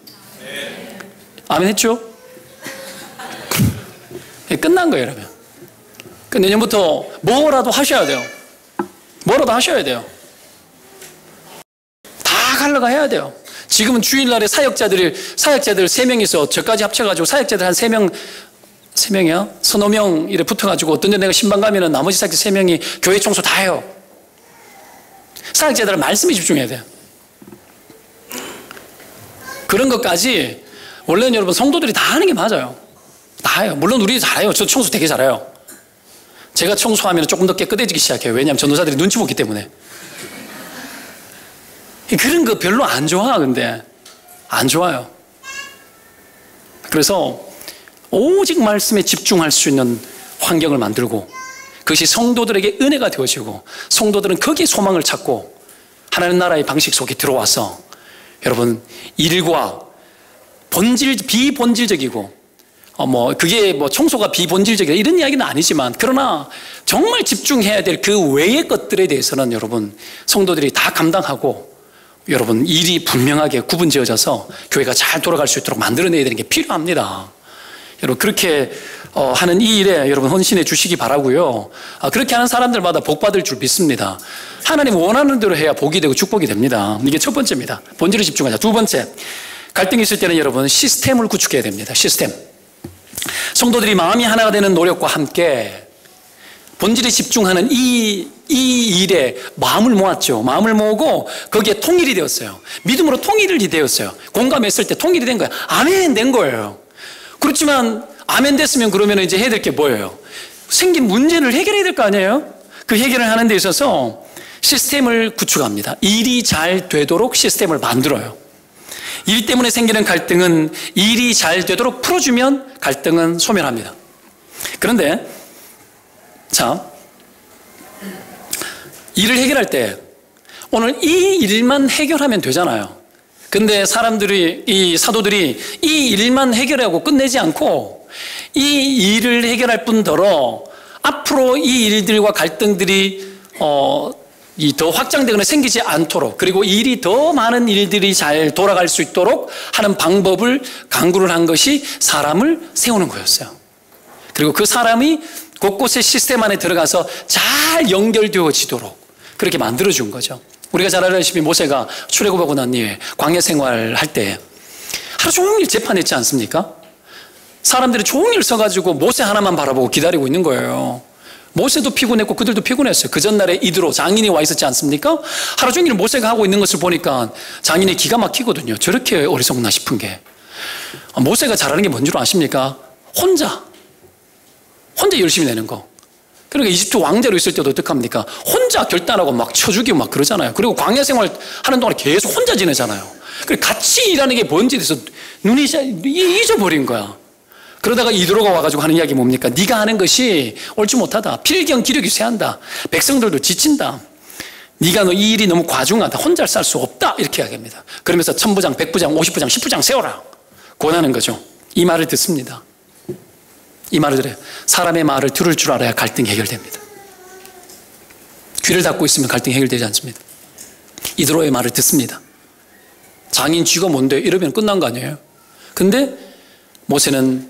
아멘 했죠? 끝난 거예요. 여러분 내년부터 뭐라도 하셔야 돼요. 뭐라도 하셔야 돼요. 다 갈라가 해야 돼요. 지금은 주일날에 사역자들 3명이서 저까지 합쳐가지고 사역자들 한 3명 3명이야? 서너 명 이래 붙어가지고 어떤 데 내가 신방 가면은 나머지 사역자 3명이 교회 청소 다 해요. 사역자들은 말씀에 집중해야 돼요. 그런 것까지 원래는 여러분 성도들이 다 하는 게 맞아요. 다 해요. 물론 우리 잘해요. 저 청소 되게 잘해요. 제가 청소하면 조금 더 깨끗해지기 시작해요. 왜냐하면 전도사들이 눈치 보기 때문에. 그런 거 별로 안 좋아. 근데 안 좋아요. 그래서 오직 말씀에 집중할 수 있는 환경을 만들고 그것이 성도들에게 은혜가 되어지고 성도들은 거기에 소망을 찾고 하나님 나라의 방식 속에 들어와서 여러분 일과 비본질적이고 그게 청소가 비본질적이다 이런 이야기는 아니지만 그러나 정말 집중해야 될 그 외의 것들에 대해서는 여러분 성도들이 다 감당하고 여러분 일이 분명하게 구분지어져서 교회가 잘 돌아갈 수 있도록 만들어내야 되는 게 필요합니다. 여러분 그렇게 하는 이 일에 여러분 헌신해 주시기 바라고요. 그렇게 하는 사람들마다 복 받을 줄 믿습니다. 하나님 원하는 대로 해야 복이 되고 축복이 됩니다. 이게 첫 번째입니다. 본질에 집중하자. 두 번째, 갈등이 있을 때는 여러분 시스템을 구축해야 됩니다. 시스템. 성도들이 마음이 하나가 되는 노력과 함께 본질에 집중하는 이 일에 마음을 모았죠. 마음을 모으고 거기에 통일이 되었어요. 믿음으로 통일이 되었어요. 공감했을 때 통일이 된 거예요. 아멘 된 거예요. 그렇지만 아멘 됐으면 그러면 이제 해야 될 게 뭐예요? 생긴 문제를 해결해야 될 거 아니에요? 그 해결을 하는 데 있어서 시스템을 구축합니다. 일이 잘 되도록 시스템을 만들어요. 일 때문에 생기는 갈등은 일이 잘 되도록 풀어주면 갈등은 소멸합니다. 그런데 자, 일을 해결할 때 오늘 이 일만 해결하면 되잖아요. 근데 이 사도들이 이 일만 해결하고 끝내지 않고 이 일을 해결할 뿐더러 앞으로 이 일들과 갈등들이 더 확장되거나 생기지 않도록 그리고 일이 더 많은 일들이 잘 돌아갈 수 있도록 하는 방법을 강구를 한 것이 사람을 세우는 거였어요. 그리고 그 사람이 곳곳의 시스템 안에 들어가서 잘 연결되어지도록 그렇게 만들어준 거죠. 우리가 잘 알다시피 모세가 출애굽하고 난 이후에 광야 생활할 때 하루 종일 재판했지 않습니까? 사람들이 종일 서가지고 모세 하나만 바라보고 기다리고 있는 거예요. 모세도 피곤했고 그들도 피곤했어요. 그 전날에 이드로 장인이 와 있었지 않습니까? 하루 종일 모세가 하고 있는 것을 보니까 장인이 기가 막히거든요. 저렇게 어리석나 싶은 게. 모세가 잘하는 게 뭔 줄 아십니까? 혼자 열심히 내는 거. 그러니까 이집트 왕자로 있을 때도 어떡합니까? 혼자 결단하고 막 쳐죽이고 막 그러잖아요. 그리고 광야 생활 하는 동안 계속 혼자 지내잖아요. 그리고 같이 일하는 게 뭔지에 대해서 눈이 잊어버린 거야. 그러다가 이드로가 와가지고 하는 이야기 뭡니까? 네가 하는 것이 옳지 못하다. 필경 기력이 쇠한다. 백성들도 지친다. 네가 이 일이 너무 과중하다. 혼자 쌀 수 없다. 이렇게 이야기합니다. 그러면서 1000부장, 100부장, 50부장, 10부장 세워라. 권하는 거죠. 이 말을 듣습니다. 이 말을 들어요. 사람의 말을 들을 줄 알아야 갈등이 해결됩니다. 귀를 닫고 있으면 갈등이 해결되지 않습니다. 이드로의 말을 듣습니다. 장인 쥐가 뭔데? 이러면 끝난 거 아니에요? 근데 모세는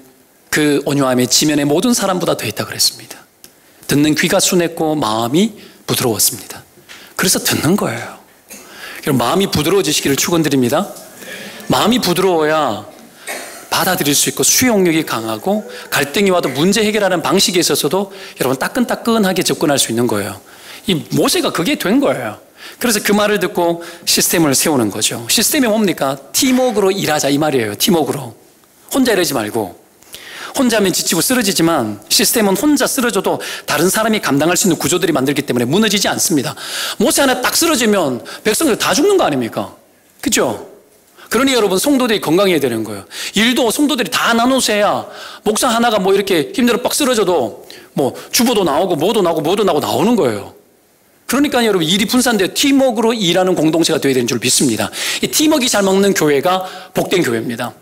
그 온유함에 지면의 모든 사람보다 더했다 그랬습니다. 듣는 귀가 순했고 마음이 부드러웠습니다. 그래서 듣는 거예요. 그럼 마음이 부드러워지시기를 축원드립니다. 마음이 부드러워야 받아들일 수 있고 수용력이 강하고 갈등이 와도 문제 해결하는 방식에 있어서도 여러분 따끈따끈하게 접근할 수 있는 거예요. 이 모세가 그게 된 거예요. 그래서 그 말을 듣고 시스템을 세우는 거죠. 시스템이 뭡니까? 팀워크로 일하자 이 말이에요. 팀워크로. 혼자 이러지 말고. 혼자 하면 지치고 쓰러지지만 시스템은 혼자 쓰러져도 다른 사람이 감당할 수 있는 구조들이 만들기 때문에 무너지지 않습니다. 모세 하나 딱 쓰러지면 백성들 다 죽는 거 아닙니까? 그렇죠? 그러니 여러분 성도들이 건강해야 되는 거예요. 일도 성도들이 다 나눠서야 목사 하나가 뭐 이렇게 힘들어 빡 쓰러져도 뭐 주보도 나오고 뭐도 나오고 나오는 거예요. 그러니까 여러분 일이 분산되어 팀워크로 일하는 공동체가 되어야 되는 줄 믿습니다. 이 팀워크가 잘 먹는 교회가 복된 교회입니다.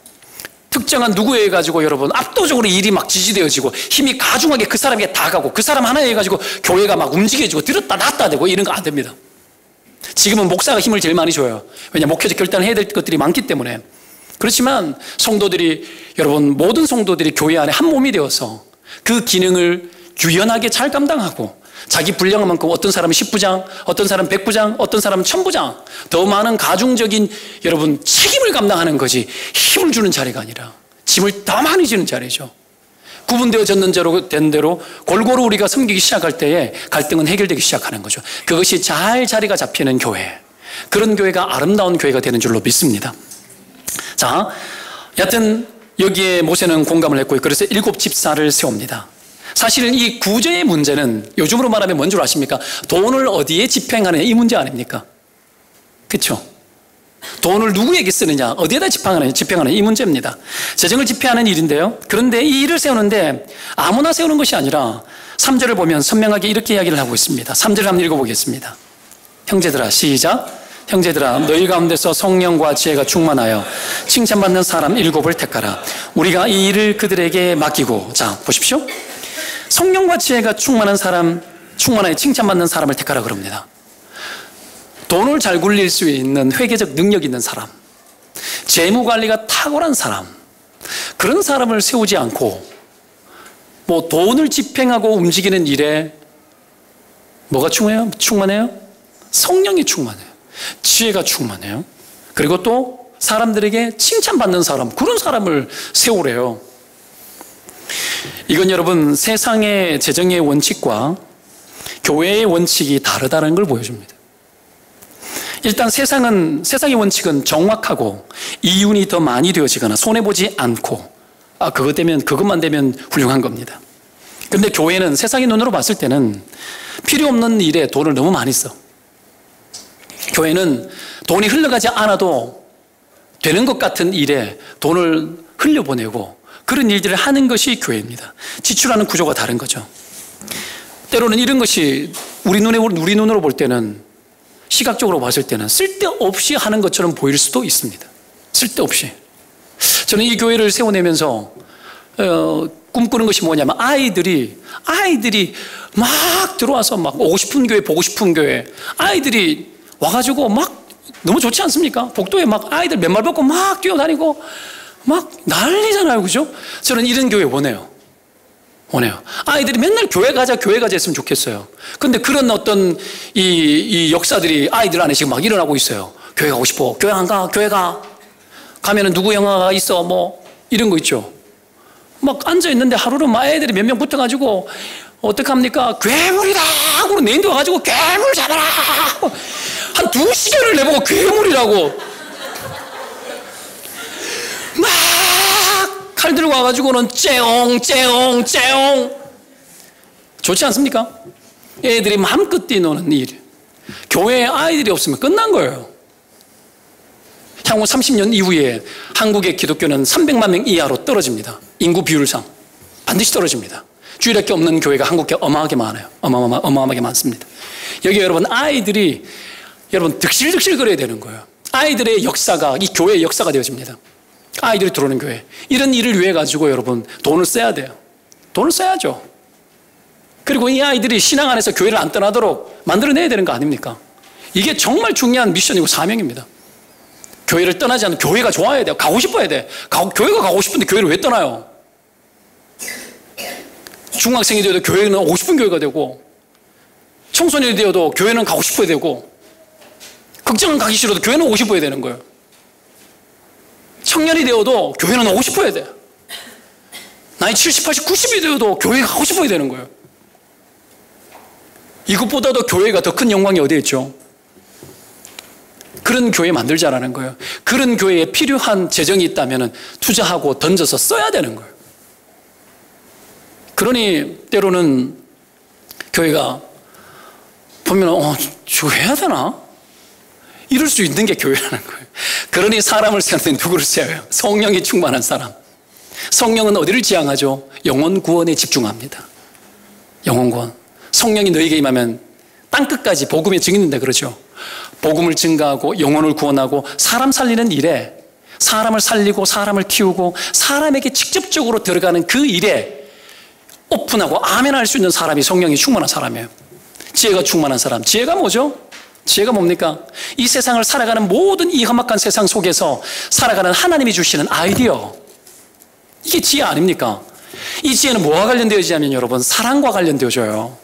특정한 누구에 가지고 여러분 압도적으로 일이 막 지지되어지고 힘이 가중하게 그 사람에게 다 가고 그 사람 하나에 가지고 교회가 막 움직여지고 들었다 놨다 되고 이런 거 안 됩니다. 지금은 목사가 힘을 제일 많이 줘요. 왜냐하면 목회적 결단을 해야 될 것들이 많기 때문에. 그렇지만 성도들이 여러분 모든 성도들이 교회 안에 한 몸이 되어서 그 기능을 유연하게 잘 감당하고 자기 분량한 만큼 어떤 사람은 10부장, 어떤 사람은 100부장, 어떤 사람은 1000부장 더 많은 가중적인 여러분 책임을 감당하는 것이 힘을 주는 자리가 아니라 짐을 더 많이 지는 자리죠. 구분되어졌는 대로 된 대로 골고루 우리가 섬기기 시작할 때에 갈등은 해결되기 시작하는 거죠. 그것이 잘 자리가 잡히는 교회, 그런 교회가 아름다운 교회가 되는 줄로 믿습니다. 자, 여하튼 여기에 모세는 공감을 했고요. 그래서 7 집사를 세웁니다. 사실 이 구제의 문제는 요즘으로 말하면 뭔 줄 아십니까? 돈을 어디에 집행하느냐, 이 문제 아닙니까? 그렇죠? 돈을 누구에게 쓰느냐, 어디에다 집행하느냐, 이 문제입니다. 재정을 집행하는 일인데요. 그런데 이 일을 세우는데 아무나 세우는 것이 아니라 3절을 보면 선명하게 이렇게 이야기를 하고 있습니다. 3절을 한번 읽어보겠습니다. 형제들아, 시작. 형제들아, 너희 가운데서 성령과 지혜가 충만하여 칭찬받는 사람 7을 택하라. 우리가 이 일을 그들에게 맡기고. 자, 보십시오. 성령과 지혜가 충만한 사람, 충만하여 칭찬받는 사람을 택하라 그럽니다. 돈을 잘 굴릴 수 있는 회계적 능력 있는 사람, 재무관리가 탁월한 사람, 그런 사람을 세우지 않고 뭐 돈을 집행하고 움직이는 일에 뭐가 충만해요? 성령이 충만해요. 지혜가 충만해요. 그리고 또 사람들에게 칭찬받는 사람, 그런 사람을 세우래요. 이건 여러분 세상의 재정의 원칙과 교회의 원칙이 다르다는 걸 보여줍니다. 일단 세상의 원칙은 정확하고 이윤이 더 많이 되어지거나 손해보지 않고 그것만 되면 훌륭한 겁니다. 근데 교회는 세상의 눈으로 봤을 때는 필요 없는 일에 돈을 너무 많이 써. 교회는 돈이 흘러가지 않아도 되는 것 같은 일에 돈을 흘려보내고 그런 일들을 하는 것이 교회입니다. 지출하는 구조가 다른 거죠. 때로는 이런 것이 우리 눈으로 볼 때는, 시각적으로 봤을 때는 쓸데없이 하는 것처럼 보일 수도 있습니다. 쓸데없이. 저는 이 교회를 세워내면서 꿈꾸는 것이 뭐냐면 아이들이 막 들어와서 막 오고 싶은 교회, 보고 싶은 교회, 아이들이 와가지고 막 너무 좋지 않습니까? 복도에 막 아이들 맨발 벗고 막 뛰어다니고 막 난리잖아요, 그죠? 저는 이런 교회 원해요. 아이들이 맨날 교회 가자 했으면 좋겠어요. 근데 그런 어떤 이 역사들이 아이들 안에 지금 막 일어나고 있어요. 교회 가고 싶어. 교회 안 가. 교회 가. 가면은 누구 영화가 있어. 뭐 이런 거 있죠. 막 앉아 있는데 하루는 막 애들이 몇 명 붙어가지고 어떡합니까? 괴물이다 하고 내인도 와가지고 괴물 잡아라. 한 2시간을 내보고 괴물이라고. 막 칼 들고 와가지고는 째옹 좋지 않습니까? 애들이 마음껏 뛰노는 일. 교회에 아이들이 없으면 끝난 거예요. 향후 30년 이후에 한국의 기독교는 300만 명 이하로 떨어집니다. 인구 비율상 반드시 떨어집니다. 주일학교 없는 교회가 한국에 어마어마하게 많아요. 어마어마하게 많습니다. 여기 여러분 아이들이 득실득실 거려야 되는 거예요. 아이들의 역사가 이 교회의 역사가 되어집니다. 아이들이 들어오는 교회. 이런 일을 위해 가지고 여러분 돈을 써야 돼요. 돈을 써야죠. 그리고 이 아이들이 신앙 안에서 교회를 안 떠나도록 만들어내야 되는 거 아닙니까? 이게 정말 중요한 미션이고 사명입니다. 교회를 떠나지 않는, 교회가 좋아야 돼요. 가고 싶어야 돼. 교회가 가고 싶은데 교회를 왜 떠나요? 중학생이 되어도 교회는 오고 싶은 교회가 되고, 청소년이 되어도 교회는 가고 싶어야 되고, 극장은 가기 싫어도 교회는 오고 싶어야 되는 거예요. 청년이 되어도 교회는 오고 싶어야 돼. 나이 70, 80, 90이 되어도 교회에 가고 싶어야 되는 거예요. 이것보다도 교회가 더 큰 영광이 어디에 있죠? 그런 교회 만들자라는 거예요. 그런 교회에 필요한 재정이 있다면 투자하고 던져서 써야 되는 거예요. 그러니 때로는 교회가 보면 저거 해야 되나? 이럴 수 있는 게 교회라는 거예요. 그러니 사람을 세우는데 누구를 세워요? 성령이 충만한 사람. 성령은 어디를 지향하죠? 영혼 구원에 집중합니다. 영혼 구원. 성령이 너에게 임하면 땅끝까지 복음의 증인인데 그러죠. 복음을 증가하고 영혼을 구원하고 사람 살리는 일에, 사람을 살리고 사람을 키우고 사람에게 직접적으로 들어가는 그 일에 오픈하고 아멘 할 수 있는 사람이 성령이 충만한 사람이에요. 지혜가 충만한 사람. 지혜가 뭐죠? 지혜가 뭡니까? 이 세상을 살아가는 모든 이 험악한 세상 속에서 살아가는 하나님이 주시는 아이디어. 이게 지혜 아닙니까? 이 지혜는 뭐와 관련되어지냐면 여러분 사랑과 관련되어져요.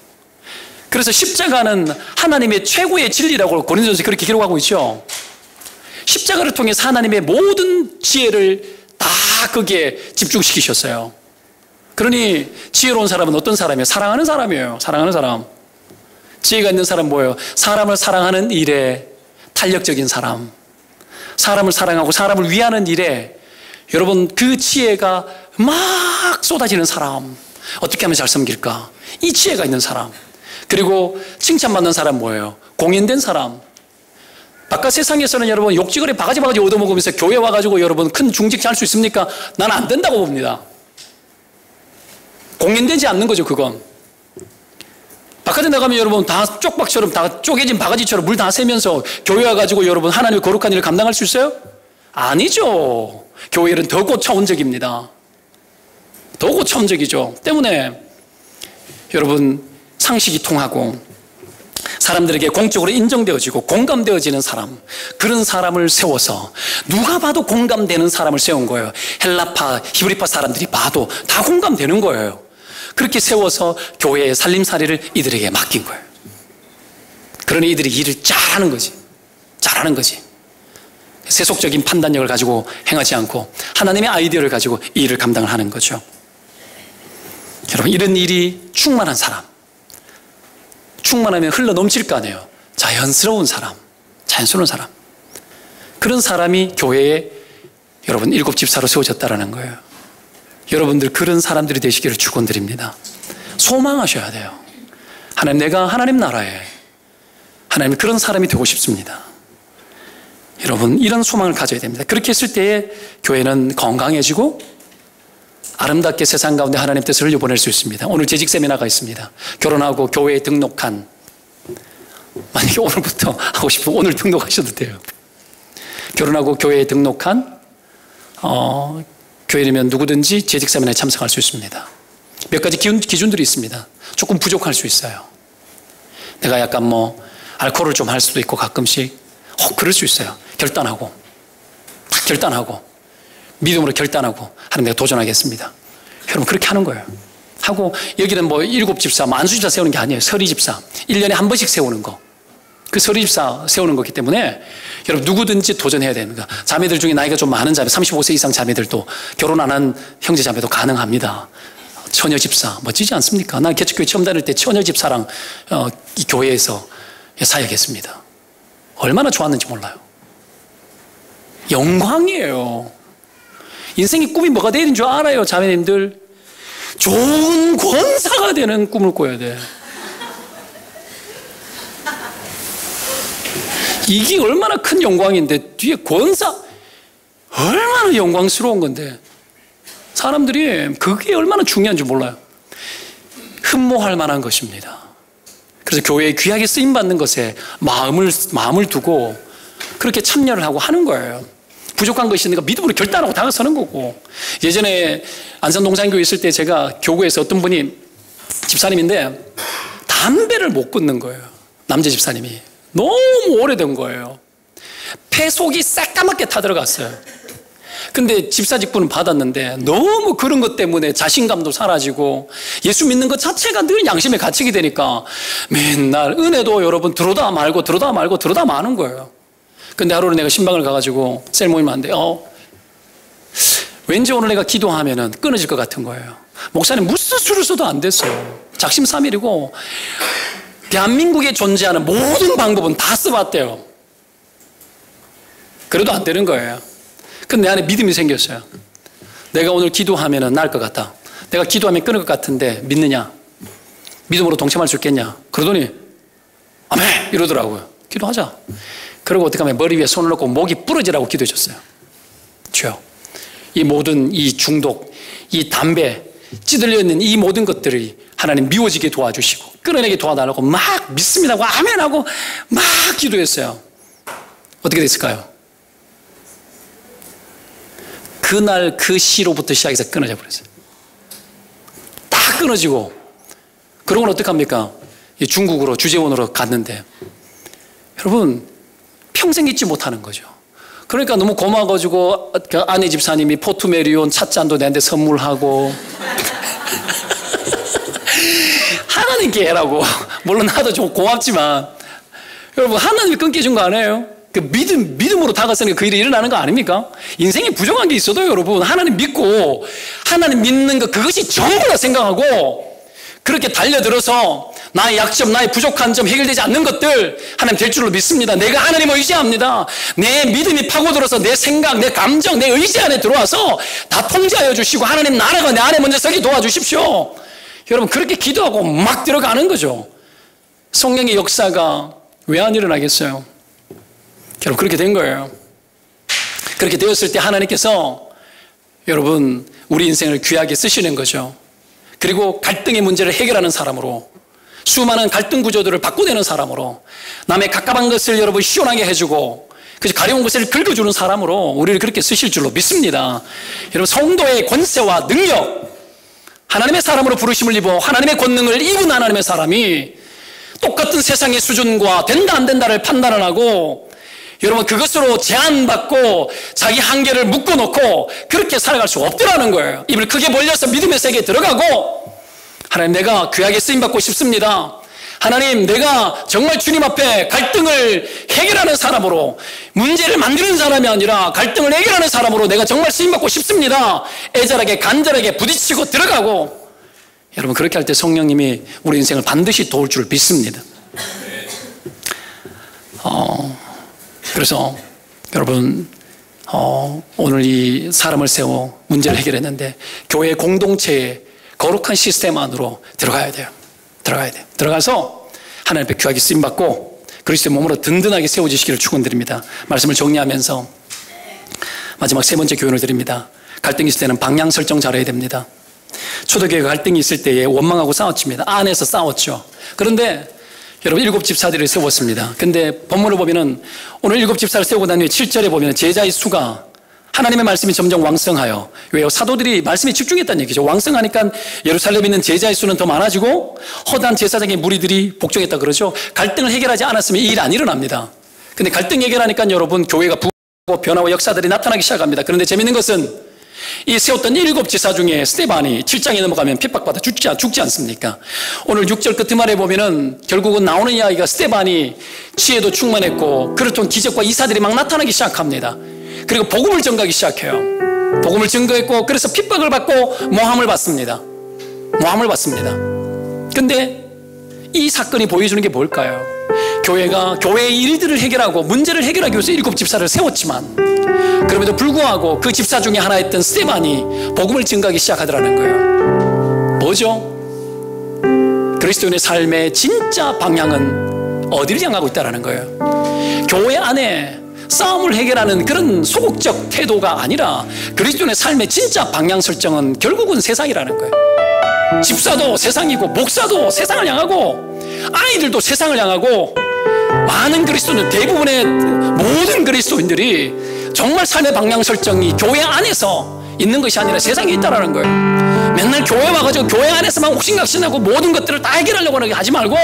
그래서 십자가는 하나님의 최고의 진리라고 고린도전서에 그렇게 기록하고 있죠. 십자가를 통해서 하나님의 모든 지혜를 다 거기에 집중시키셨어요. 그러니 지혜로운 사람은 어떤 사람이에요? 사랑하는 사람이에요. 사랑하는 사람. 지혜가 있는 사람은 뭐예요? 사람을 사랑하는 일에 탄력적인 사람. 사람을 사랑하고 사람을 위하는 일에 여러분 그 지혜가 막 쏟아지는 사람. 어떻게 하면 잘 섬길까? 이 지혜가 있는 사람. 그리고 칭찬받는 사람 뭐예요? 공인된 사람. 바깥 세상에서는 여러분 욕지거리 바가지 얻어먹으면서 교회 와가지고 여러분 큰 중직자 할 수 있습니까? 나는 안 된다고 봅니다. 공인되지 않는 거죠, 그건. 바깥에 나가면 여러분 다 쪽박처럼 다 쪼개진 바가지처럼 물 다 새면서 교회 와가지고 여러분 하나님의 거룩한 일을 감당할 수 있어요? 아니죠. 교회는 더 고차원적입니다. 더 고차원적이죠. 때문에 여러분 상식이 통하고 사람들에게 공적으로 인정되어지고 공감되어지는 사람, 그런 사람을 세워서 누가 봐도 공감되는 사람을 세운 거예요. 헬라파, 히브리파 사람들이 봐도 다 공감되는 거예요. 그렇게 세워서 교회의 살림살이를 이들에게 맡긴 거예요. 그러니 이들이 일을 잘하는 거지. 잘하는 거지. 세속적인 판단력을 가지고 행하지 않고 하나님의 아이디어를 가지고 이 일을 감당을 하는 거죠. 여러분, 이런 일이 충만한 사람, 충만하면 흘러 넘칠 거 아니에요. 자연스러운 사람, 자연스러운 사람. 그런 사람이 교회에 여러분 7집사로 세워졌다라는 거예요. 여러분들 그런 사람들이 되시기를 축원드립니다. 소망하셔야 돼요. 하나님, 내가 하나님 나라에 하나님 그런 사람이 되고 싶습니다. 여러분, 이런 소망을 가져야 됩니다. 그렇게 했을 때에 교회는 건강해지고 아름답게 세상 가운데 하나님 뜻을 이뤄낼 수 있습니다. 오늘 재직 세미나가 있습니다. 결혼하고 교회에 등록한, 만약에 오늘부터 하고 싶으면 오늘 등록하셔도 돼요. 결혼하고 교회에 등록한 교회라면 누구든지 재직 세미나에 참석할 수 있습니다. 몇 가지 기준들이 있습니다. 조금 부족할 수 있어요. 내가 약간 알코올을 좀 할 수도 있고 가끔씩 그럴 수 있어요. 결단하고 믿음으로 결단하고 하나님, 내가 도전하겠습니다. 여러분, 그렇게 하는 거예요. 하고 여기는 7집사, 만수집사 세우는 게 아니에요. 서리집사 1년에 한 번씩 세우는 거, 그 서리집사 세우는 거기 때문에 여러분 누구든지 도전해야 됩니다. 자매들 중에 나이가 좀 많은 자매, 35세 이상 자매들도, 결혼 안 한 형제 자매도 가능합니다. 처녀집사 멋지지 않습니까? 난 개척교회 처음 다닐 때 처녀집사랑 이 교회에서 사역했습니다. 얼마나 좋았는지 몰라요. 영광이에요. 인생의 꿈이 뭐가 되는 줄 알아요, 자매님들? 좋은 권사가 되는 꿈을 꿔야 돼. 이게 얼마나 큰 영광인데 뒤에 권사, 얼마나 영광스러운 건데 사람들이 그게 얼마나 중요한지 몰라요. 흠모할 만한 것입니다. 그래서 교회에 귀하게 쓰임받는 것에 마음을 두고 그렇게 참여를 하고 하는 거예요. 부족한 것이 있으니까 믿음으로 결단하고 다가서는 거고. 예전에 안산동산교회 있을 때 제가 교구에서 어떤 분이 집사님인데 담배를 못 끊는 거예요. 남자 집사님이. 너무 오래된 거예요. 폐속이 새까맣게 타들어갔어요. 근데 집사 직분은 받았는데 너무 그런 것 때문에 자신감도 사라지고 예수 믿는 것 자체가 늘 양심에 갇히게 되니까 맨날 은혜도 여러분 들어다 말고 마는 거예요. 근데 하루는 내가 신방을 가가지고 셀 모임 하는데 왠지 오늘 내가 기도하면은 끊어질 것 같은 거예요. 목사님 무슨 수를 써도 안 됐어요. 작심삼일이고 대한민국에 존재하는 모든 방법은 다 써봤대요. 그래도 안 되는 거예요. 근데 내 안에 믿음이 생겼어요. 내가 오늘 기도하면은 나을 것 같다. 내가 기도하면 끊을 것 같은데 믿느냐? 믿음으로 동참할 수 있겠냐? 그러더니 아멘 이러더라고요. 기도하자. 그리고 어떻게 하면 머리 위에 손을 놓고 목이 부러지라고 기도해 줬어요. 주여, 이 모든 이 중독, 이 담배, 찌들려 있는 이 모든 것들이 하나님 미워지게 도와주시고 끊어내게 도와달라고 막 믿습니다고 아멘하고 막 기도했어요. 어떻게 됐을까요? 그날 그 시로부터 시작해서 끊어져 버렸어요. 다 끊어지고, 그러고는 어떡합니까? 중국으로 주재원으로 갔는데 여러분 평생 잊지 못하는 거죠. 그러니까 너무 고마워가지고 그 아내 집사님이 포투메리온 찻잔도 내한테 선물하고 하나님께 해라고. 물론 나도 좀 고맙지만 여러분 하나님이 끊겨준 거 아니에요? 그 믿음으로 다가서는 그 일이 일어나는 거 아닙니까? 인생에 부족한 게 있어도 여러분, 하나님 믿고, 하나님 믿는 것, 그것이 전부라 생각하고, 그렇게 달려들어서 나의 약점, 나의 부족한 점, 해결되지 않는 것들 하나님 될 줄로 믿습니다. 내가 하나님을 의지합니다. 내 믿음이 파고들어서 내 생각, 내 감정, 내 의지 안에 들어와서 다 통제하여 주시고 하나님 나라가 내 안에 먼저 서게 도와주십시오. 여러분, 그렇게 기도하고 막 들어가는 거죠. 성령의 역사가 왜 안 일어나겠어요? 여러분, 그렇게 된 거예요. 그렇게 되었을 때 하나님께서 여러분, 우리 인생을 귀하게 쓰시는 거죠. 그리고 갈등의 문제를 해결하는 사람으로, 수많은 갈등 구조들을 바꿔내는 사람으로, 남의 갑갑한 것을 여러분 시원하게 해주고 가려운 것을 긁어주는 사람으로 우리를 그렇게 쓰실 줄로 믿습니다. 여러분, 성도의 권세와 능력, 하나님의 사람으로 부르심을 입어 하나님의 권능을 입은 하나님의 사람이 똑같은 세상의 수준과 된다 안 된다를 판단을 하고, 여러분, 그것으로 제한받고 자기 한계를 묶어놓고 그렇게 살아갈 수 없더라는 거예요. 입을 크게 벌려서 믿음의 세계에 들어가고, 하나님, 내가 귀하게 쓰임받고 싶습니다. 하나님, 내가 정말 주님 앞에 갈등을 해결하는 사람으로, 문제를 만드는 사람이 아니라 갈등을 해결하는 사람으로 내가 정말 쓰임받고 싶습니다. 애절하게 간절하게 부딪히고 들어가고, 여러분, 그렇게 할 때 성령님이 우리 인생을 반드시 도울 줄 믿습니다. 그래서 여러분, 오늘 이 사람을 세워 문제를 해결했는데 교회 공동체의 거룩한 시스템 안으로 들어가야 돼요. 들어가서 하나님 앞에 귀하게 쓰임받고 그리스도의 몸으로 든든하게 세워지시기를 축원드립니다. 말씀을 정리하면서 마지막 세 번째 교훈을 드립니다. 갈등이 있을 때는 방향 설정 잘해야 됩니다. 초대교회가 갈등이 있을 때에 원망하고 싸웠습니다. 안에서 싸웠죠. 그런데 여러분, 7 집사들을 세웠습니다. 근데 본문을 보면은 오늘 7 집사를 세우고 난 후에 7절에 보면 제자의 수가, 하나님의 말씀이 점점 왕성하여, 왜요? 사도들이 말씀에 집중했다는 얘기죠. 왕성하니까 예루살렘에 있는 제자의 수는 더 많아지고 허다한 제사장의 무리들이 복종했다 그러죠. 갈등을 해결하지 않았으면 이 일 안 일어납니다. 근데 갈등 해결하니까 여러분, 교회가 부흥하고 변화와 역사들이 나타나기 시작합니다. 그런데 재밌는 것은 이 세웠던 7 지사 중에 스데반이 7장에 넘어가면 핍박받아 죽지 않습니까? 오늘 6절 끝말에 보면은 결국은 나오는 이야기가 스데반이 지혜도 충만했고 그렇던 기적과 이사들이 막 나타나기 시작합니다. 그리고 복음을 전가하기 시작해요. 복음을 증거했고 그래서 핍박을 받고 모함을 받습니다. 근데 이 사건이 보여주는 게 뭘까요? 교회가 교회의 일들을 해결하고 문제를 해결하기 위해서 7 집사를 세웠지만 그럼에도 불구하고 그 집사 중에 하나였던 스데반이 복음을 증거하기 시작하더라는 거예요. 뭐죠? 그리스도인의 삶의 진짜 방향은 어디를 향하고 있다는 거예요. 교회 안에 싸움을 해결하는 그런 소극적 태도가 아니라 그리스도인의 삶의 진짜 방향 설정은 결국은 세상이라는 거예요. 집사도 세상이고 목사도 세상을 향하고 아이들도 세상을 향하고 많은 그리스도인, 대부분의 모든 그리스도인들이 정말 삶의 방향 설정이 교회 안에서 있는 것이 아니라 세상에 있다는 거예요. 맨날 교회 와가지고 교회 안에서만 옥신각신하고 모든 것들을 다 해결하려고 하지 말고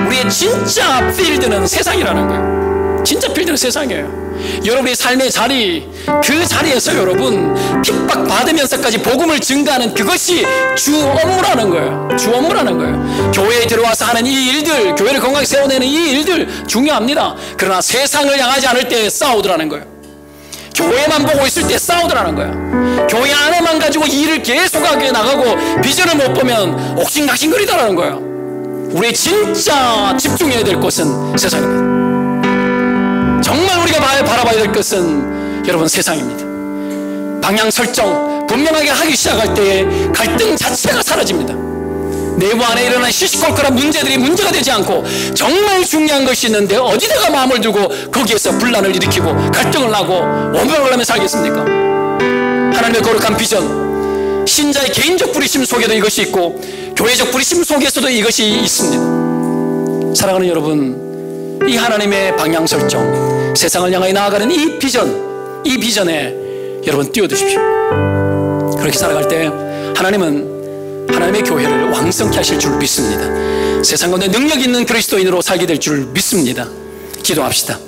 우리의 진짜 필드는 세상이라는 거예요. 진짜 필드는 세상이에요. 여러분의 삶의 자리, 그 자리에서 여러분 핍박받으면서까지 복음을 증거하는 그것이 주 업무라는 거예요. 주 업무라는 거예요. 교회에 들어와서 하는 이 일들, 교회를 건강하게 세워내는 이 일들 중요합니다. 그러나 세상을 향하지 않을 때 싸우더라는 거예요. 교회만 보고 있을 때 싸우더라는 거예요. 교회 안에만 가지고 일을 계속하게 나가고 비전을 못 보면 옥신각신거리더라는 거예요. 우리 진짜 집중해야 될 것은 세상입니다. 정말 우리가 바라봐야 될 것은 여러분 세상입니다. 방향 설정 분명하게 하기 시작할 때에 갈등 자체가 사라집니다. 내부 안에 일어난 시시콜콜한 문제들이 문제가 되지 않고 정말 중요한 것이 있는데 어디다가 마음을 두고 거기에서 분란을 일으키고 갈등을 하고 원망을 하며 살겠습니까? 하나님의 거룩한 비전, 신자의 개인적 부르심 속에도 이것이 있고 교회적 부르심 속에서도 이것이 있습니다. 사랑하는 여러분, 이 하나님의 방향 설정, 세상을 향하여 나아가는 이 비전에 여러분 뛰어드십시오. 그렇게 살아갈 때 하나님의 교회를 왕성케 하실 줄 믿습니다. 세상 가운데 능력 있는 그리스도인으로 살게 될 줄 믿습니다. 기도합시다.